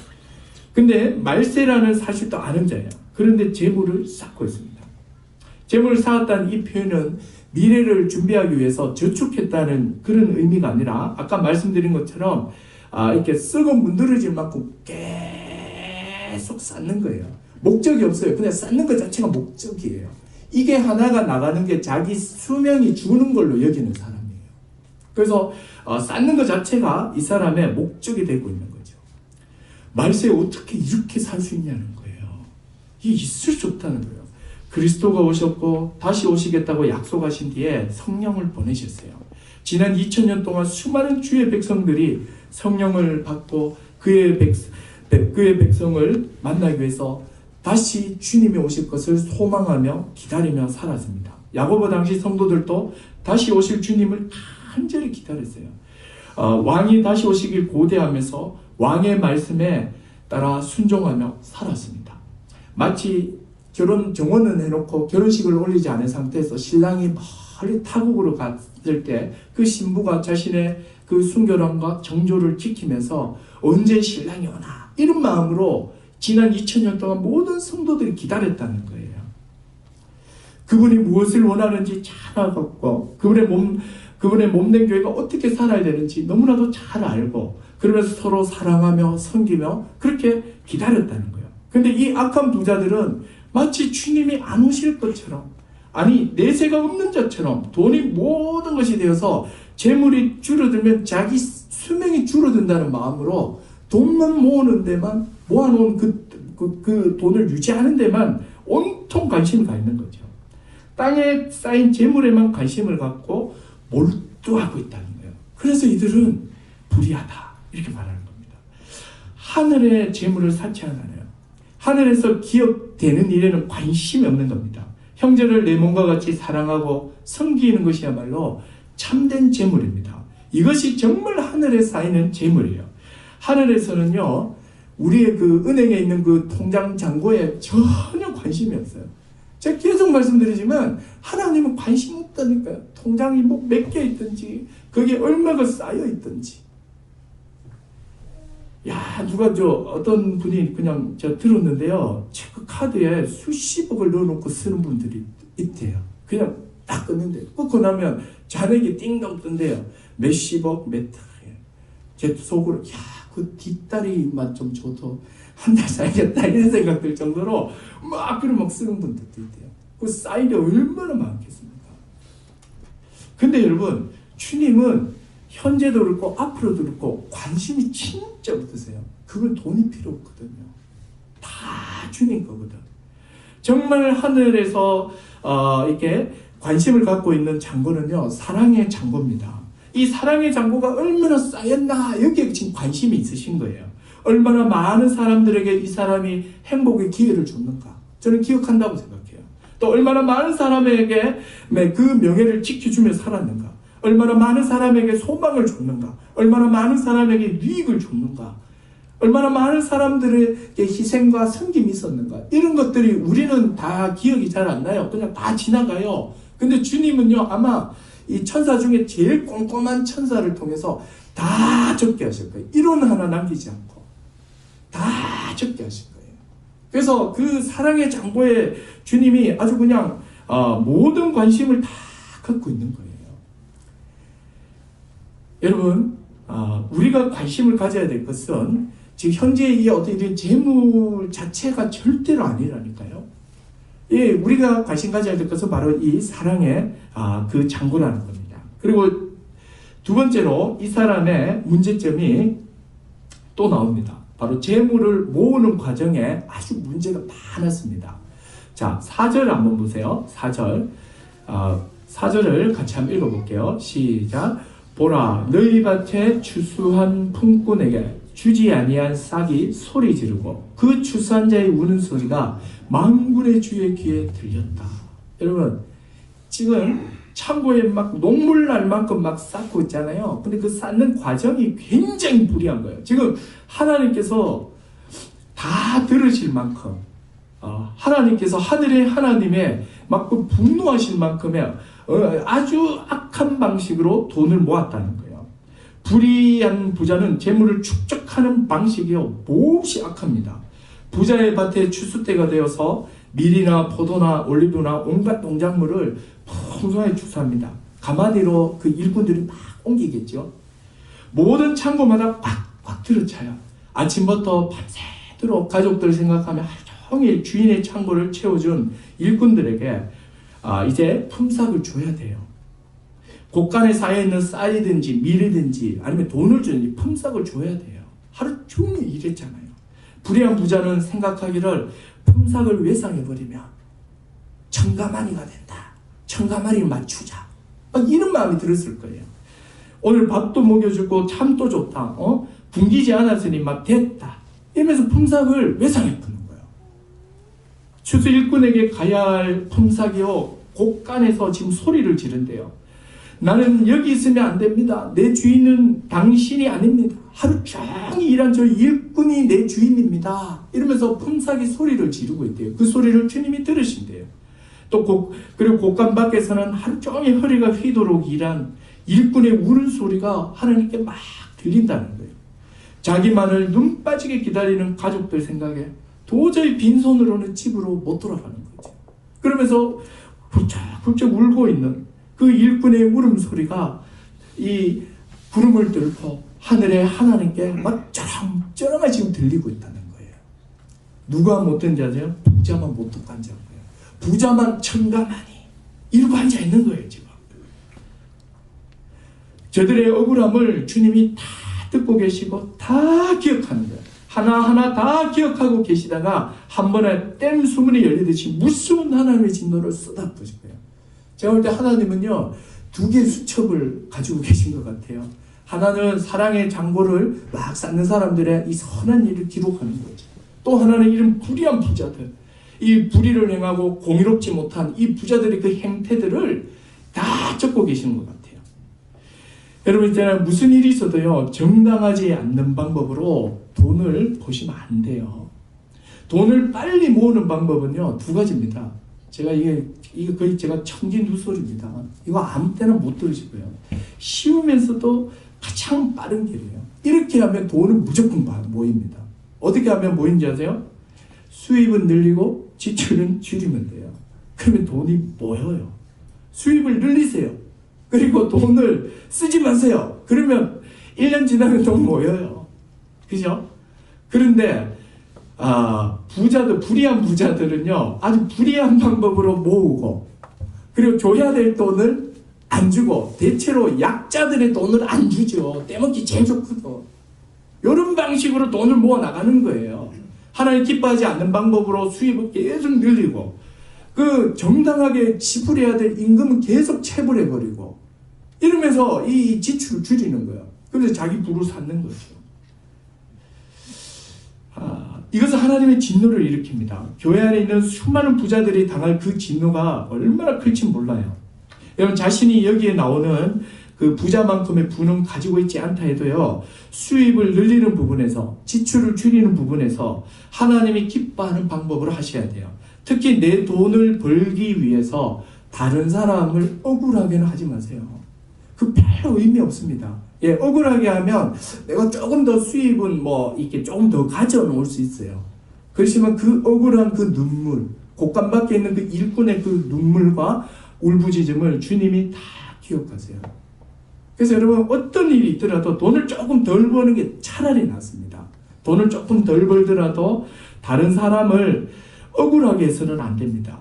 근데 말세라는 사실도 아는 자예요. 그런데 재물을 쌓고 있습니다. 재물을 쌓았다는 이 표현은 미래를 준비하기 위해서 저축했다는 그런 의미가 아니라 아까 말씀드린 것처럼 이렇게 썩어 문드러질 만큼 계속 쌓는 거예요. 목적이 없어요. 그냥 쌓는 것 자체가 목적이에요. 이게 하나가 나가는 게 자기 수명이 주는 걸로 여기는 사람이에요. 그래서 쌓는 것 자체가 이 사람의 목적이 되고 있는 거죠. 말세에 어떻게 이렇게 살 수 있냐는 거예요. 이게 있을 수 없다는 거예요. 그리스도가 오셨고 다시 오시겠다고 약속하신 뒤에 성령을 보내셨어요. 지난 2000년 동안 수많은 주의 백성들이 성령을 받고 그의 백성을 만나기 위해서 다시 주님이 오실 것을 소망하며 기다리며 살았습니다. 야고보 당시 성도들도 다시 오실 주님을 간절히 기다렸어요. 왕이 다시 오시길 고대하면서 왕의 말씀에 따라 순종하며 살았습니다. 마치 결혼 정원은 해놓고 결혼식을 올리지 않은 상태에서 신랑이 멀리 타국으로 갔을 때 그 신부가 자신의 그 순결함과 정조를 지키면서 언제 신랑이 오나 이런 마음으로 지난 2000년 동안 모든 성도들이 기다렸다는 거예요. 그분이 무엇을 원하는지 잘 알았고 그분의 몸된 교회가 어떻게 살아야 되는지 너무나도 잘 알고 그러면서 서로 사랑하며 섬기며 그렇게 기다렸다는 거예요. 근데 이 악한 부자들은 마치 주님이 안 오실 것처럼, 아니 내세가 없는 자처럼 돈이 모든 것이 되어서 재물이 줄어들면 자기 수명이 줄어든다는 마음으로 돈만 모으는 데만, 모아놓은 그 돈을 유지하는 데만 온통 관심이 가 있는 거죠. 땅에 쌓인 재물에만 관심을 갖고 몰두하고 있다는 거예요. 그래서 이들은 불의하다 이렇게 말하는 겁니다. 하늘의 재물을 사치 않아요. 하늘에서 기억되는 일에는 관심이 없는 겁니다. 형제를 내 몸과 같이 사랑하고 섬기는 것이야말로 참된 재물입니다. 이것이 정말 하늘에 쌓이는 재물이에요. 하늘에서는요, 우리의 그 은행에 있는 그 통장 잔고에 전혀 관심이 없어요. 제가 계속 말씀드리지만 하나님은 관심 없다니까요. 통장이 뭐 몇 개 있든지 거기에 얼마가 쌓여 있든지. 야, 누가 어떤 분이 그냥 제가 들었는데요, 체크 카드에 수십억을 넣어놓고 쓰는 분들이 있대요. 그냥 딱 끊는데 끊고 나면 잔액이 띵동 뜬대요. 몇십억, 몇 억. 제 속으로 그 뒷다리만 좀 줘도 한 달 살겠다 이런 생각 들 정도로 막 쓰는 분들도 있대요. 그 사이드 얼마나 많겠습니까? 근데 여러분, 주님은 현재도 그렇고 앞으로도 그렇고 관심이 진짜 없으세요. 그건 돈이 필요 없거든요. 다 주님 거거든. 정말 하늘에서 이렇게 관심을 갖고 있는 잔고는요, 사랑의 잔고입니다. 이 사랑의 잔고가 얼마나 쌓였나 여기에 지금 관심이 있으신 거예요. 얼마나 많은 사람들에게 이 사람이 행복의 기회를 줬는가, 저는 기억한다고 생각해요. 또 얼마나 많은 사람에게 그 명예를 지켜주며 살았는가, 얼마나 많은 사람에게 소망을 줬는가, 얼마나 많은 사람에게 유익을 줬는가, 얼마나 많은 사람들에게 희생과 섬김이 있었는가, 이런 것들이 우리는 다 기억이 잘 안 나요. 그냥 다 지나가요. 근데 주님은요, 아마 이 천사 중에 제일 꼼꼼한 천사를 통해서 다 적게 하실 거예요. 이론 하나 남기지 않고 다 적게 하실 거예요. 그래서 그 사랑의 잔고에 주님이 아주 그냥 모든 관심을 다 갖고 있는 거예요. 여러분, 우리가 관심을 가져야 될 것은 지금 현재 이 어떤 재물 자체가 절대로 아니라니까요. 예, 우리가 관심 가져야 될 것은 바로 이 사랑의 그 잔고라는 겁니다. 그리고 두 번째로 이 사람의 문제점이 또 나옵니다. 바로 재물을 모으는 과정에 아주 문제가 많았습니다. 자, 4절 한번 보세요. 4절. 4절을 같이 한번 읽어볼게요. 시작. 보라, 너희 밭에 추수한 품꾼에게 주지 아니한 싹이 소리 지르고 그 추수한 자의 우는 소리가 만군의 주의 귀에 들렸다. 여러분, 지금 창고에 막 녹물 날 만큼 막 쌓고 있잖아요. 근데 그 쌓는 과정이 굉장히 불이한 거예요. 지금 하나님께서 다 들으실 만큼, 하나님께서 하늘의 하나님의 막 그 분노하실 만큼의 아주 악한 방식으로 돈을 모았다는 거예요. 불의한 부자는 재물을 축적하는 방식이요, 몹시 악합니다. 부자의 밭에 추수 때가 되어서 밀이나 포도나 올리브나 온갖 농작물을 풍성하게 추수합니다. 가마니로 그 일꾼들이 막 옮기겠죠. 모든 창고마다 꽉꽉 들어차요. 아침부터 밤새도록 가족들을 생각하며 하루 종일 주인의 창고를 채워준 일꾼들에게 이제 품삯을 줘야 돼요. 곳간에 쌓여있는 쌀이든지 밀이든지 아니면 돈을 주든지 품삯을 줘야 돼요. 하루 종일 일했잖아요. 불의한 부자는 생각하기를 품삯을 외상해버리면 천가만이가 된다. 천가만이 맞추자. 막 이런 마음이 들었을 거예요. 오늘 밥도 먹여주고 참도 좋다. 굶기지 않았으니 막 됐다. 이러면서 품삯을 외상해 푸는 거예요. 추수 일꾼에게 가야 할 품삯이요, 곳간에서 지금 소리를 지른대요. 나는 여기 있으면 안 됩니다. 내 주인은 당신이 아닙니다. 하루 종일 일한 저 일꾼이 내 주인입니다. 이러면서 품삯이 소리를 지르고 있대요. 그 소리를 주님이 들으신대요. 그리고 곳간 밖에서는 하루 종일 허리가 휘도록 일한 일꾼의 우는 소리가 하나님께 막 들린다는 거예요. 자기만을 눈 빠지게 기다리는 가족들 생각에 도저히 빈손으로는 집으로 못 돌아가는 거죠. 그러면서 훌쩍훌쩍 울고 있는 그 일꾼의 울음소리가 이 구름을 뚫고 하늘에 하나님께 막 쩌렁쩌렁하게 지금 들리고 있다는 거예요. 누가 못 듣는지 아세요? 부자만 못 듣고 앉아 있는 거예요. 부자만 천가만히 이러고 앉아 있는 거예요, 지금. 저들의 억울함을 주님이 다 듣고 계시고 다 기억하는 거예요. 하나하나 다 기억하고 계시다가 한 번에 댐 수문이 열리듯이 무서운 하나님의 진노를 쏟아부으신 거예요. 제가 볼 때 하나님은요, 두 개의 수첩을 가지고 계신 것 같아요. 하나는 사랑의 장고를 막 쌓는 사람들의 이 선한 일을 기록하는 거죠. 또 하나는 이런 불의한 부자들, 이 불의를 행하고 공의롭지 못한 이 부자들의 그 행태들을 다 적고 계시는 것 같아요. 여러분, 있잖아요. 무슨 일이 있어도요, 정당하지 않는 방법으로 돈을 보시면 안 돼요. 돈을 빨리 모으는 방법은요, 두 가지입니다. 이게 거의 제가 천기누설입니다. 이거 아무 때나 못 들으시고요. 쉬우면서도 가장 빠른 길이에요. 이렇게 하면 돈은 무조건 모입니다. 어떻게 하면 모이는지 아세요? 수입은 늘리고 지출은 줄이면 돼요. 그러면 돈이 모여요. 수입을 늘리세요. 그리고 돈을 쓰지 마세요. 그러면 1년 지나면 돈 모여요. 그죠? 그런데 불의한 부자들은요, 아주 불의한 방법으로 모으고, 그리고 줘야 될 돈을 안 주고, 대체로 약자들의 돈을 안 주죠. 떼먹기 제일 좋거든. 이런 방식으로 돈을 모아 나가는 거예요. 하나님 기뻐하지 않는 방법으로 수입을 계속 늘리고, 그 정당하게 지불해야 될 임금은 계속 체불해버리고, 이러면서 이 지출을 줄이는 거예요. 그래서 자기 부를 쌓는 거죠. 이것은 하나님의 진노를 일으킵니다. 교회 안에 있는 수많은 부자들이 당할 그 진노가 얼마나 클지 몰라요. 여러분, 자신이 여기에 나오는 그 부자만큼의 부는 가지고 있지 않다 해도요, 수입을 늘리는 부분에서, 지출을 줄이는 부분에서 하나님이 기뻐하는 방법으로 하셔야 돼요. 특히 내 돈을 벌기 위해서 다른 사람을 억울하게는 하지 마세요. 그 별 의미 없습니다. 예, 억울하게 하면 내가 조금 더 수입은 이렇게 조금 더 가져놓을 수 있어요. 그렇지만 그 억울한 그 눈물, 곳간 밖에 있는 그 일꾼의 그 눈물과 울부짖음을 주님이 다 기억하세요. 그래서 여러분, 어떤 일이 있더라도 돈을 조금 덜 버는 게 차라리 낫습니다. 돈을 조금 덜 벌더라도 다른 사람을 억울하게 해서는 안 됩니다.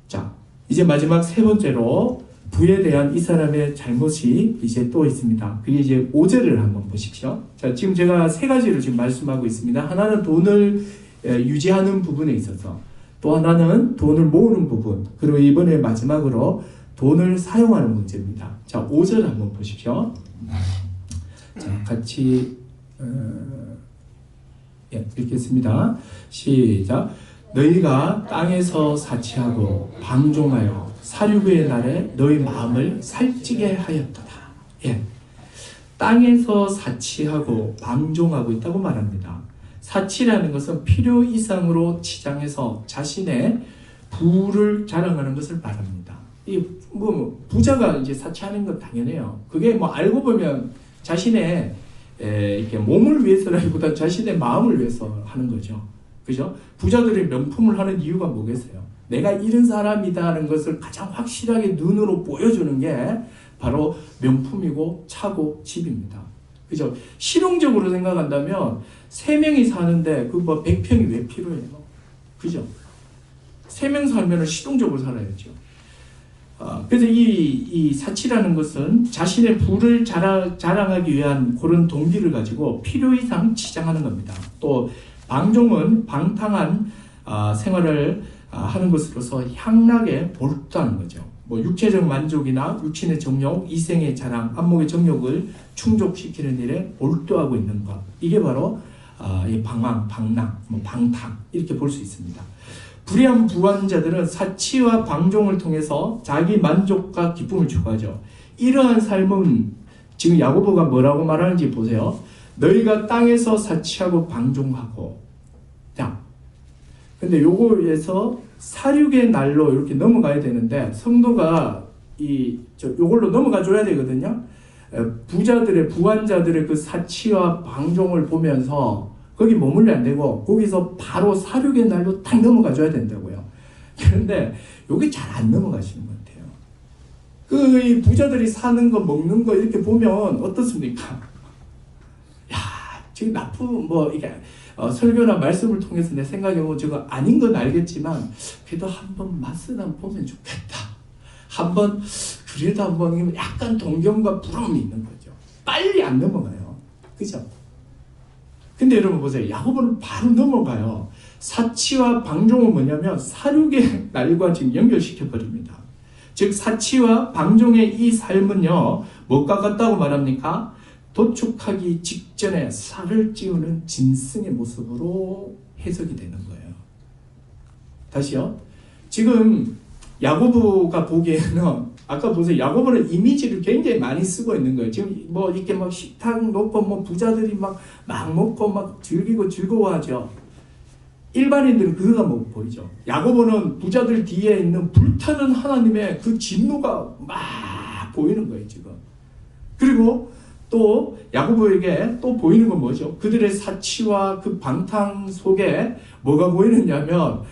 자, 이제 마지막 세 번째로 부에 대한 이 사람의 잘못이 이제 또 있습니다. 그게 이제 5절을 한번 보십시오. 자, 지금 제가 세 가지를 지금 말씀하고 있습니다. 하나는 돈을 유지하는 부분에 있어서, 또 하나는 돈을 모으는 부분, 그리고 이번에 마지막으로 돈을 사용하는 문제입니다. 자, 5절 한번 보십시오. 자, 같이 읽겠습니다. 시작. 너희가 땅에서 사치하고 방종하여 사륙의 날에 너희 마음을 살찌게 하였도다. 예. 땅에서 사치하고 방종하고 있다고 말합니다. 사치라는 것은 필요 이상으로 치장해서 자신의 부를 자랑하는 것을 말합니다. 부자가 이제 사치하는 건 당연해요. 그게 알고 보면 자신의 이렇게 몸을 위해서라기보다 자신의 마음을 위해서 하는 거죠. 그죠? 부자들이 명품을 하는 이유가 뭐겠어요? 내가 이런 사람이다라는 것을 가장 확실하게 눈으로 보여주는 게 바로 명품이고 차고 집입니다. 그죠? 실용적으로 생각한다면 3명이 사는데 그 100평이 왜 필요해요? 그죠? 3명 살면 실용적으로 살아야죠. 그래서 이 사치라는 것은 자신의 부를 자랑하기 위한 그런 동기를 가지고 필요 이상 치장하는 겁니다. 또 방종은 방탕한 생활을 하는 것으로서 향락에 몰두하는 거죠. 육체적 만족이나 육신의 정욕, 이생의 자랑, 안목의 정욕을 충족시키는 일에 몰두하고 있는 것. 이게 바로 이 방황, 방랑, 방탕 이렇게 볼 수 있습니다. 불의한 부한자들은 사치와 방종을 통해서 자기 만족과 기쁨을 추구하죠. 이러한 삶은 지금 야고보가 뭐라고 말하는지 보세요. 너희가 땅에서 사치하고 방종하고. 자, 근데 요거에서 사륙의 날로 이렇게 넘어가야 되는데 성도가 요걸로 넘어가 줘야 되거든요. 부자들의 부한자들의 그 사치와 방종을 보면서 거기 머물면 안 되고 거기서 바로 사륙의 날로 딱 넘어가 줘야 된다고요. 그런데 요게 잘 안 넘어가시는 것 같아요. 그 부자들이 사는 거 먹는 거 이렇게 보면 어떻습니까? 야, 지금 나쁜 이게 설교나 말씀을 통해서 내 생각해보면 저거 아닌 건 알겠지만 그래도 한번 맛은 한번 보면 좋겠다. 그래도 한번 약간 동경과 부러움이 있는 거죠. 빨리 안 넘어가요. 그죠? 근데 여러분 보세요. 야고보는 바로 넘어가요. 사치와 방종은 뭐냐면 사륙의 날과 지금 연결시켜버립니다. 즉 사치와 방종의 이 삶은요. 뭐가 같다고 말합니까? 도축하기 직전에 살을 찌우는 짐승의 모습으로 해석이 되는 거예요. 다시요. 지금 야고보가 보기에는 아까 보세요. 야고보는 이미지를 굉장히 많이 쓰고 있는 거예요. 지금 이렇게 식탁 놓고 부자들이 막 먹고 막 즐기고 즐거워하죠. 일반인들은 그거가 보이죠. 야고보는 부자들 뒤에 있는 불타는 하나님의 그 진노가 막 보이는 거예요, 지금. 그리고 또 야고보에게 또 보이는 건 뭐죠? 그들의 사치와 그 방탕 속에 뭐가 보이느냐면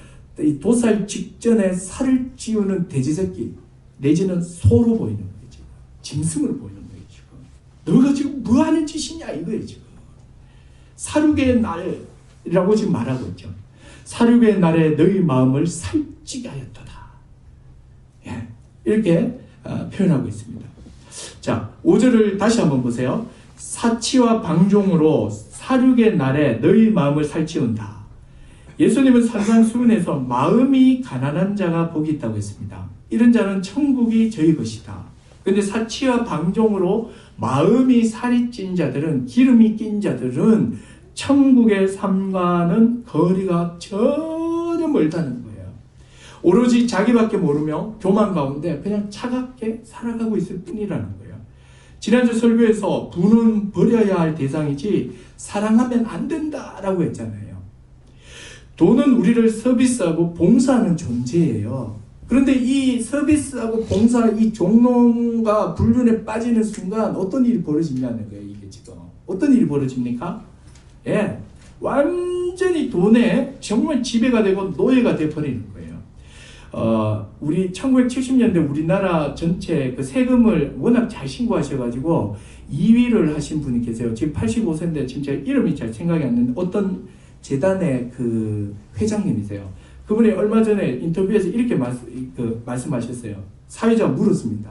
이 도살 직전에 살을 찌우는 돼지새끼 내지는 소로 보이는 거예요. 지금. 짐승으로 보이는 거예요. 지금. 너가 지금 뭐 하는 짓이냐 이거예요. 지금. 사륙의 날이라고 지금 말하고 있죠. 사륙의 날에 너희 마음을 살찌게 하였도다. 예, 이렇게 표현하고 있습니다. 자, 5절을 다시 한번 보세요. 사치와 방종으로 사륙의 날에 너희 마음을 살찌운다. 예수님은 산상수훈에서 마음이 가난한 자가 복이 있다고 했습니다. 이런 자는 천국이 저희 것이다. 그런데 사치와 방종으로 마음이 살이 찐 자들은, 기름이 낀 자들은 천국의 삶과는 거리가 전혀 멀다는 거예요. 오로지 자기밖에 모르며 교만 가운데 그냥 차갑게 살아가고 있을 뿐이라는 거예요. 지난주 설교에서 부는 버려야 할 대상이지 사랑하면 안 된다라고 했잖아요. 돈은 우리를 서비스하고 봉사하는 존재예요. 그런데 이 서비스하고 봉사, 이 종론과 불륜에 빠지는 순간 어떤 일이 벌어지냐는 거예요. 이게 지금 어떤 일이 벌어집니까? 예, 완전히 돈에 정말 지배가 되고 노예가 돼버리는 거예요. 우리 1970년대 우리나라 전체 그 세금을 워낙 잘 신고하셔가지고 2위를 하신 분이 계세요. 지금 85세인데 지금 제가 이름이 잘 생각이 안 나는데 어떤 재단의 그 회장님이세요. 그분이 얼마 전에 인터뷰에서 이렇게 말씀하셨어요. 사회자가 물었습니다.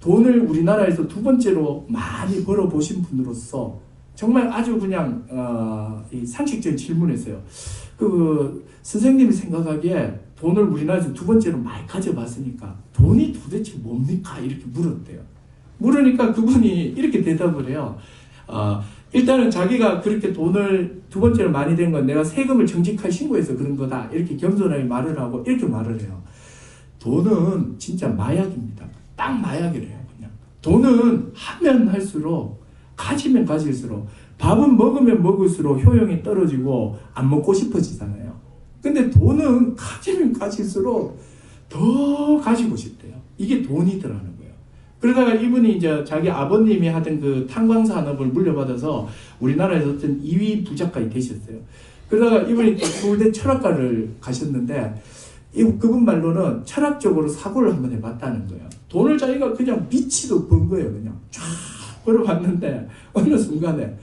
돈을 우리나라에서 두 번째로 많이 벌어보신 분으로서 정말 아주 그냥 이 상식적인 질문했어요. 선생님이 생각하기에 돈을 우리나라에서 두 번째로 많이 가져봤으니까 돈이 도대체 뭡니까? 이렇게 물었대요. 물으니까 그분이 이렇게 대답을 해요. 일단은 자기가 그렇게 돈을 두 번째로 많이 된 건 내가 세금을 정직하게 신고해서 그런 거다. 이렇게 겸손하게 말을 하고 이렇게 말을 해요. 돈은 진짜 마약입니다. 딱 마약이래요. 그냥. 돈은 하면 할수록 가지면 가질수록 밥은 먹으면 먹을수록 효용이 떨어지고 안 먹고 싶어지잖아요. 근데 돈은 가지면 가질수록 더 가지고 싶대요. 이게 돈이더라는 거예요. 그러다가 이분이 이제 자기 아버님이 하던 그 탄광 산업을 물려받아서 우리나라에서 어떤 2위 부자까지 되셨어요. 그러다가 이분이 서울대 철학과를 가셨는데 그분 말로는 철학적으로 사고를 한번 해봤다는 거예요. 돈을 자기가 그냥 미치도록 번 거예요. 그냥 쫙 벌어봤는데 어느 순간에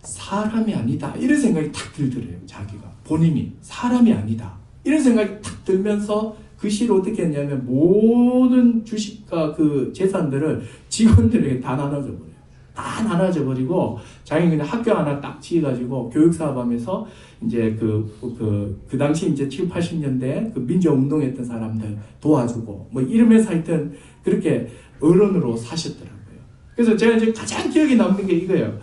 사람이 아니다 이런 생각이 탁 들더래요. 자기가 본인이 사람이 아니다 이런 생각이 탁 들면서 그 시를 어떻게 했냐면 모든 주식과 그 재산들을 직원들에게 다 나눠줘 버려요. 다 나눠줘 버리고 자기 그냥 학교 하나 딱 지어가지고 교육사업하면서 이제 그 당시 이제 7, 80년대 그 민주운동했던 사람들 도와주고 뭐 이러면서 하여튼 그렇게 어른으로 사셨더라고요. 그래서 제가 이제 가장 기억에 남는 게 이거예요.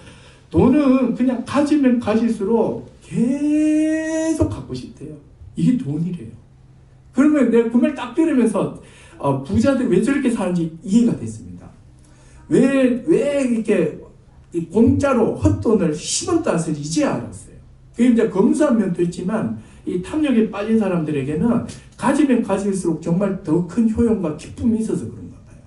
돈은 그냥 가지면 가질수록 계속 갖고 싶대요. 이게 돈이래요. 그러면 내가 그 말 딱 들으면서 부자들이 왜 저렇게 사는지 이해가 됐습니다. 왜 이렇게 공짜로 헛돈을 10원도 안 쓰지 이제 알았어요. 그게 이제 검소하면 됐지만 이 탐욕에 빠진 사람들에게는 가지면 가질수록 정말 더 큰 효용과 기쁨이 있어서 그런가 봐요.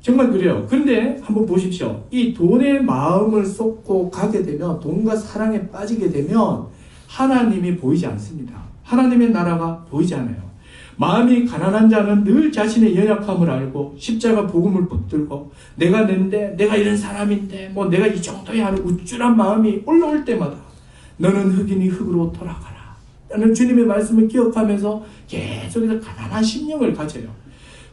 정말 그래요. 그런데 한번 보십시오. 이 돈에 마음을 쏟고 가게 되면, 돈과 사랑에 빠지게 되면 하나님이 보이지 않습니다. 하나님의 나라가 보이지 않아요. 마음이 가난한 자는 늘 자신의 연약함을 알고 십자가 복음을 붙들고 내가 낸데, 내가 이런 사람인데, 뭐 내가 이 정도야 하는 우쭐한 마음이 올라올 때마다 너는 흙이니 흙으로 돌아가라 라는 주님의 말씀을 기억하면서 계속해서 가난한 심령을 가져요.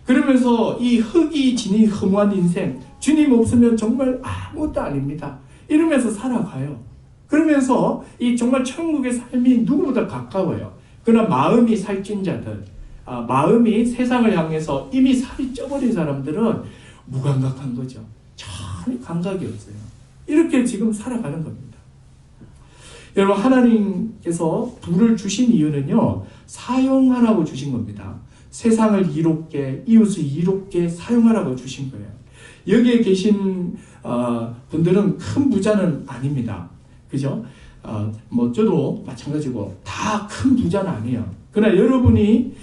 그러면서 이 흙이 지닌 허무한 인생, 주님 없으면 정말 아무것도 아닙니다 이러면서 살아가요. 그러면서 이 정말 천국의 삶이 누구보다 가까워요. 그러나 마음이 살찐 자들, 마음이 세상을 향해서 이미 살이 쪄버린 사람들은 무감각한 거죠. 전혀 감각이 없어요. 이렇게 지금 살아가는 겁니다. 여러분, 하나님께서 부를 주신 이유는요, 사용하라고 주신 겁니다. 세상을 이롭게, 이웃을 이롭게 사용하라고 주신 거예요. 여기에 계신 분들은 큰 부자는 아닙니다. 그죠? 뭐 저도 마찬가지고 다 큰 부자는 아니에요. 그러나 여러분이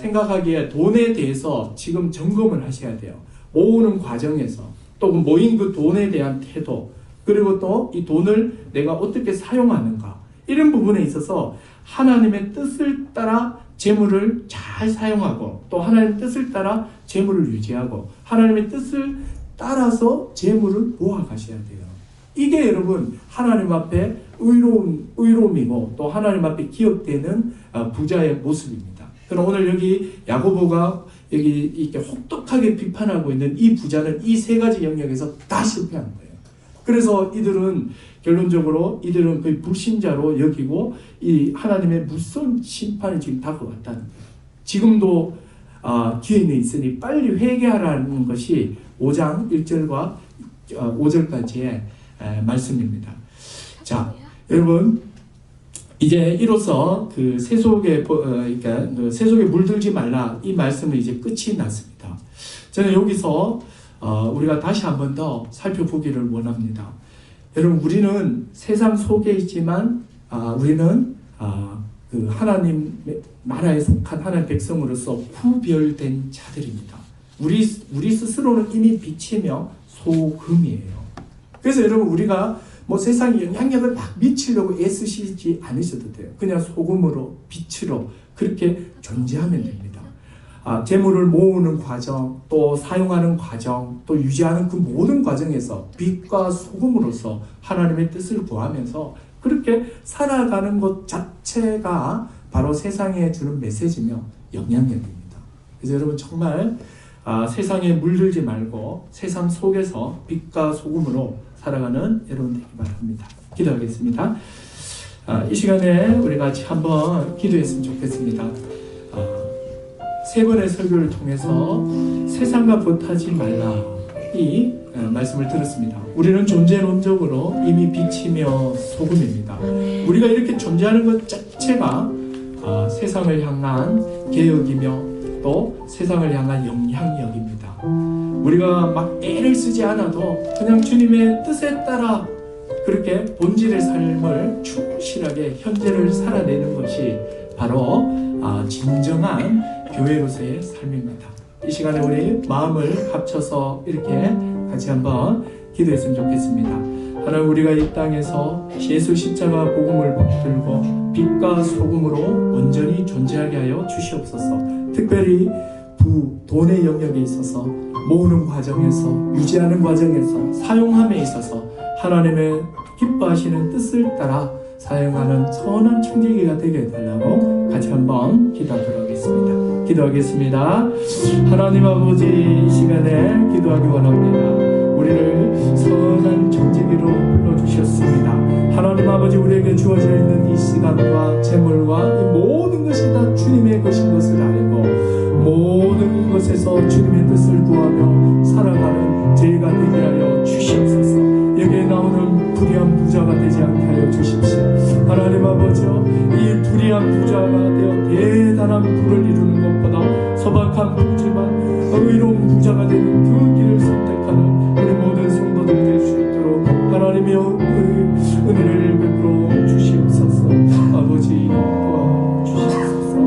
생각하기에 돈에 대해서 지금 점검을 하셔야 돼요. 모으는 과정에서, 또 모인 그 돈에 대한 태도, 그리고 또 이 돈을 내가 어떻게 사용하는가, 이런 부분에 있어서 하나님의 뜻을 따라 재물을 잘 사용하고, 또 하나님의 뜻을 따라 재물을 유지하고, 하나님의 뜻을 따라서 재물을 모아가셔야 돼요. 이게 여러분 하나님 앞에 의로움이고 또 하나님 앞에 기억되는 부자의 모습입니다. 그럼 오늘 여기 야고보가 여기 이렇게 혹독하게 비판하고 있는 이 부자는 이 세 가지 영역에서 다 실패한 거예요. 그래서 이들은 결론적으로 이들은 거의 불신자로 여기고 이 하나님의 무서운 심판이 지금 다가왔다는 거예요. 지금도 기회는 있으니 빨리 회개하라는 것이 5장 1절과 5절까지의 말씀입니다. 자, 여러분, 이제 이로써 그 세속에 그러니까 그 세속에 물들지 말라, 이 말씀은 이제 끝이 났습니다. 저는 여기서 우리가 다시 한 번 더 살펴보기를 원합니다. 여러분, 우리는 세상 속에 있지만 우리는 그 하나님 나라에 속한 하나님 백성으로서 구별된 자들입니다. 우리 스스로는 이미 빛이며 소금이에요. 그래서 여러분, 우리가 뭐 세상에 영향력을 막 미치려고 애쓰시지 않으셔도 돼요. 그냥 소금으로, 빛으로 그렇게 존재하면 됩니다. 재물을 모으는 과정, 또 사용하는 과정, 또 유지하는 그 모든 과정에서 빛과 소금으로서 하나님의 뜻을 구하면서 그렇게 살아가는 것 자체가 바로 세상에 주는 메시지며 영향력입니다. 그래서 여러분, 정말 세상에 물들지 말고 세상 속에서 빛과 소금으로 살아가는 여러분 되기 바랍니다. 기도하겠습니다. 이 시간에 우리 같이 한번 기도했으면 좋겠습니다. 세 번의 설교를 통해서 세상과 보타지 말라, 이 말씀을 들었습니다. 우리는 존재론적으로 이미 빛이며 소금입니다. 우리가 이렇게 존재하는 것 자체가 세상을 향한 개혁이며 또 세상을 향한 영향력입니다. 우리가 막 애를 쓰지 않아도 그냥 주님의 뜻에 따라 그렇게 본질의 삶을 충실하게 현재를 살아내는 것이 바로 진정한 교회로서의 삶입니다. 이 시간에 우리 마음을 합쳐서 이렇게 같이 한번 기도했으면 좋겠습니다. 하나님, 우리가 이 땅에서 예수 십자가 복음을 붙들고 빛과 소금으로 온전히 존재하게 하여 주시옵소서. 특별히 돈의 영역에 있어서, 모으는 과정에서, 유지하는 과정에서, 사용함에 있어서 하나님의 기뻐하시는 뜻을 따라 사용하는 선한 청지기가 되게 해달라고 같이 한번 기도하도록 하겠습니다. 기도하겠습니다. 하나님 아버지, 이 시간에 기도하기 원합니다. 우리를 선한 청지기로 불러주셨습니다. 하나님 아버지, 우리에게 주어져 있는 이 시간과 재물과 이 모든 것이 다 주님의 것인 것을 알고 모든 것에서 주님의 뜻을 구하며 살아가는 저희가 되게 하여 주시옵소서. 여기에 나오는 불의한 부자가 되지 않게 하여 주십시오. 하나님 아버지, 아버지여, 이 불의한 부자가 되어 대단한 부를 이루는 것보다 소박한 부지만 의로운 부자가 되는 그 길을 선택하는 우리 모든 성도들 될 수 있도록 하나님의 은혜를 베풀어 주시옵소서. 아버지 도와주시옵소서.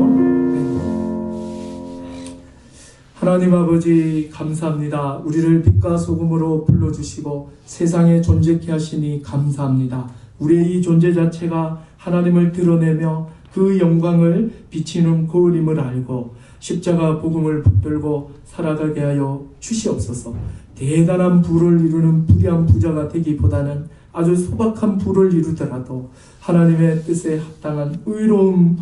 하나님 아버지 감사합니다. 우리를 빛과 소금으로 불러주시고 세상에 존재케 하시니 감사합니다. 우리의 이 존재 자체가 하나님을 드러내며 그 영광을 비치는 거울임을 알고 십자가 복음을 붙들고 살아가게 하여 주시옵소서. 대단한 부를 이루는 불의한 부자가 되기보다는 아주 소박한 부를 이루더라도 하나님의 뜻에 합당한 의로운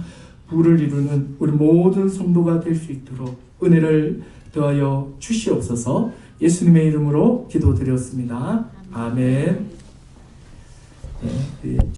부를 이루는 우리 모든 성도가 될 수 있도록 은혜를 더하여 주시옵소서. 예수님의 이름으로 기도드렸습니다. 아멘. 네.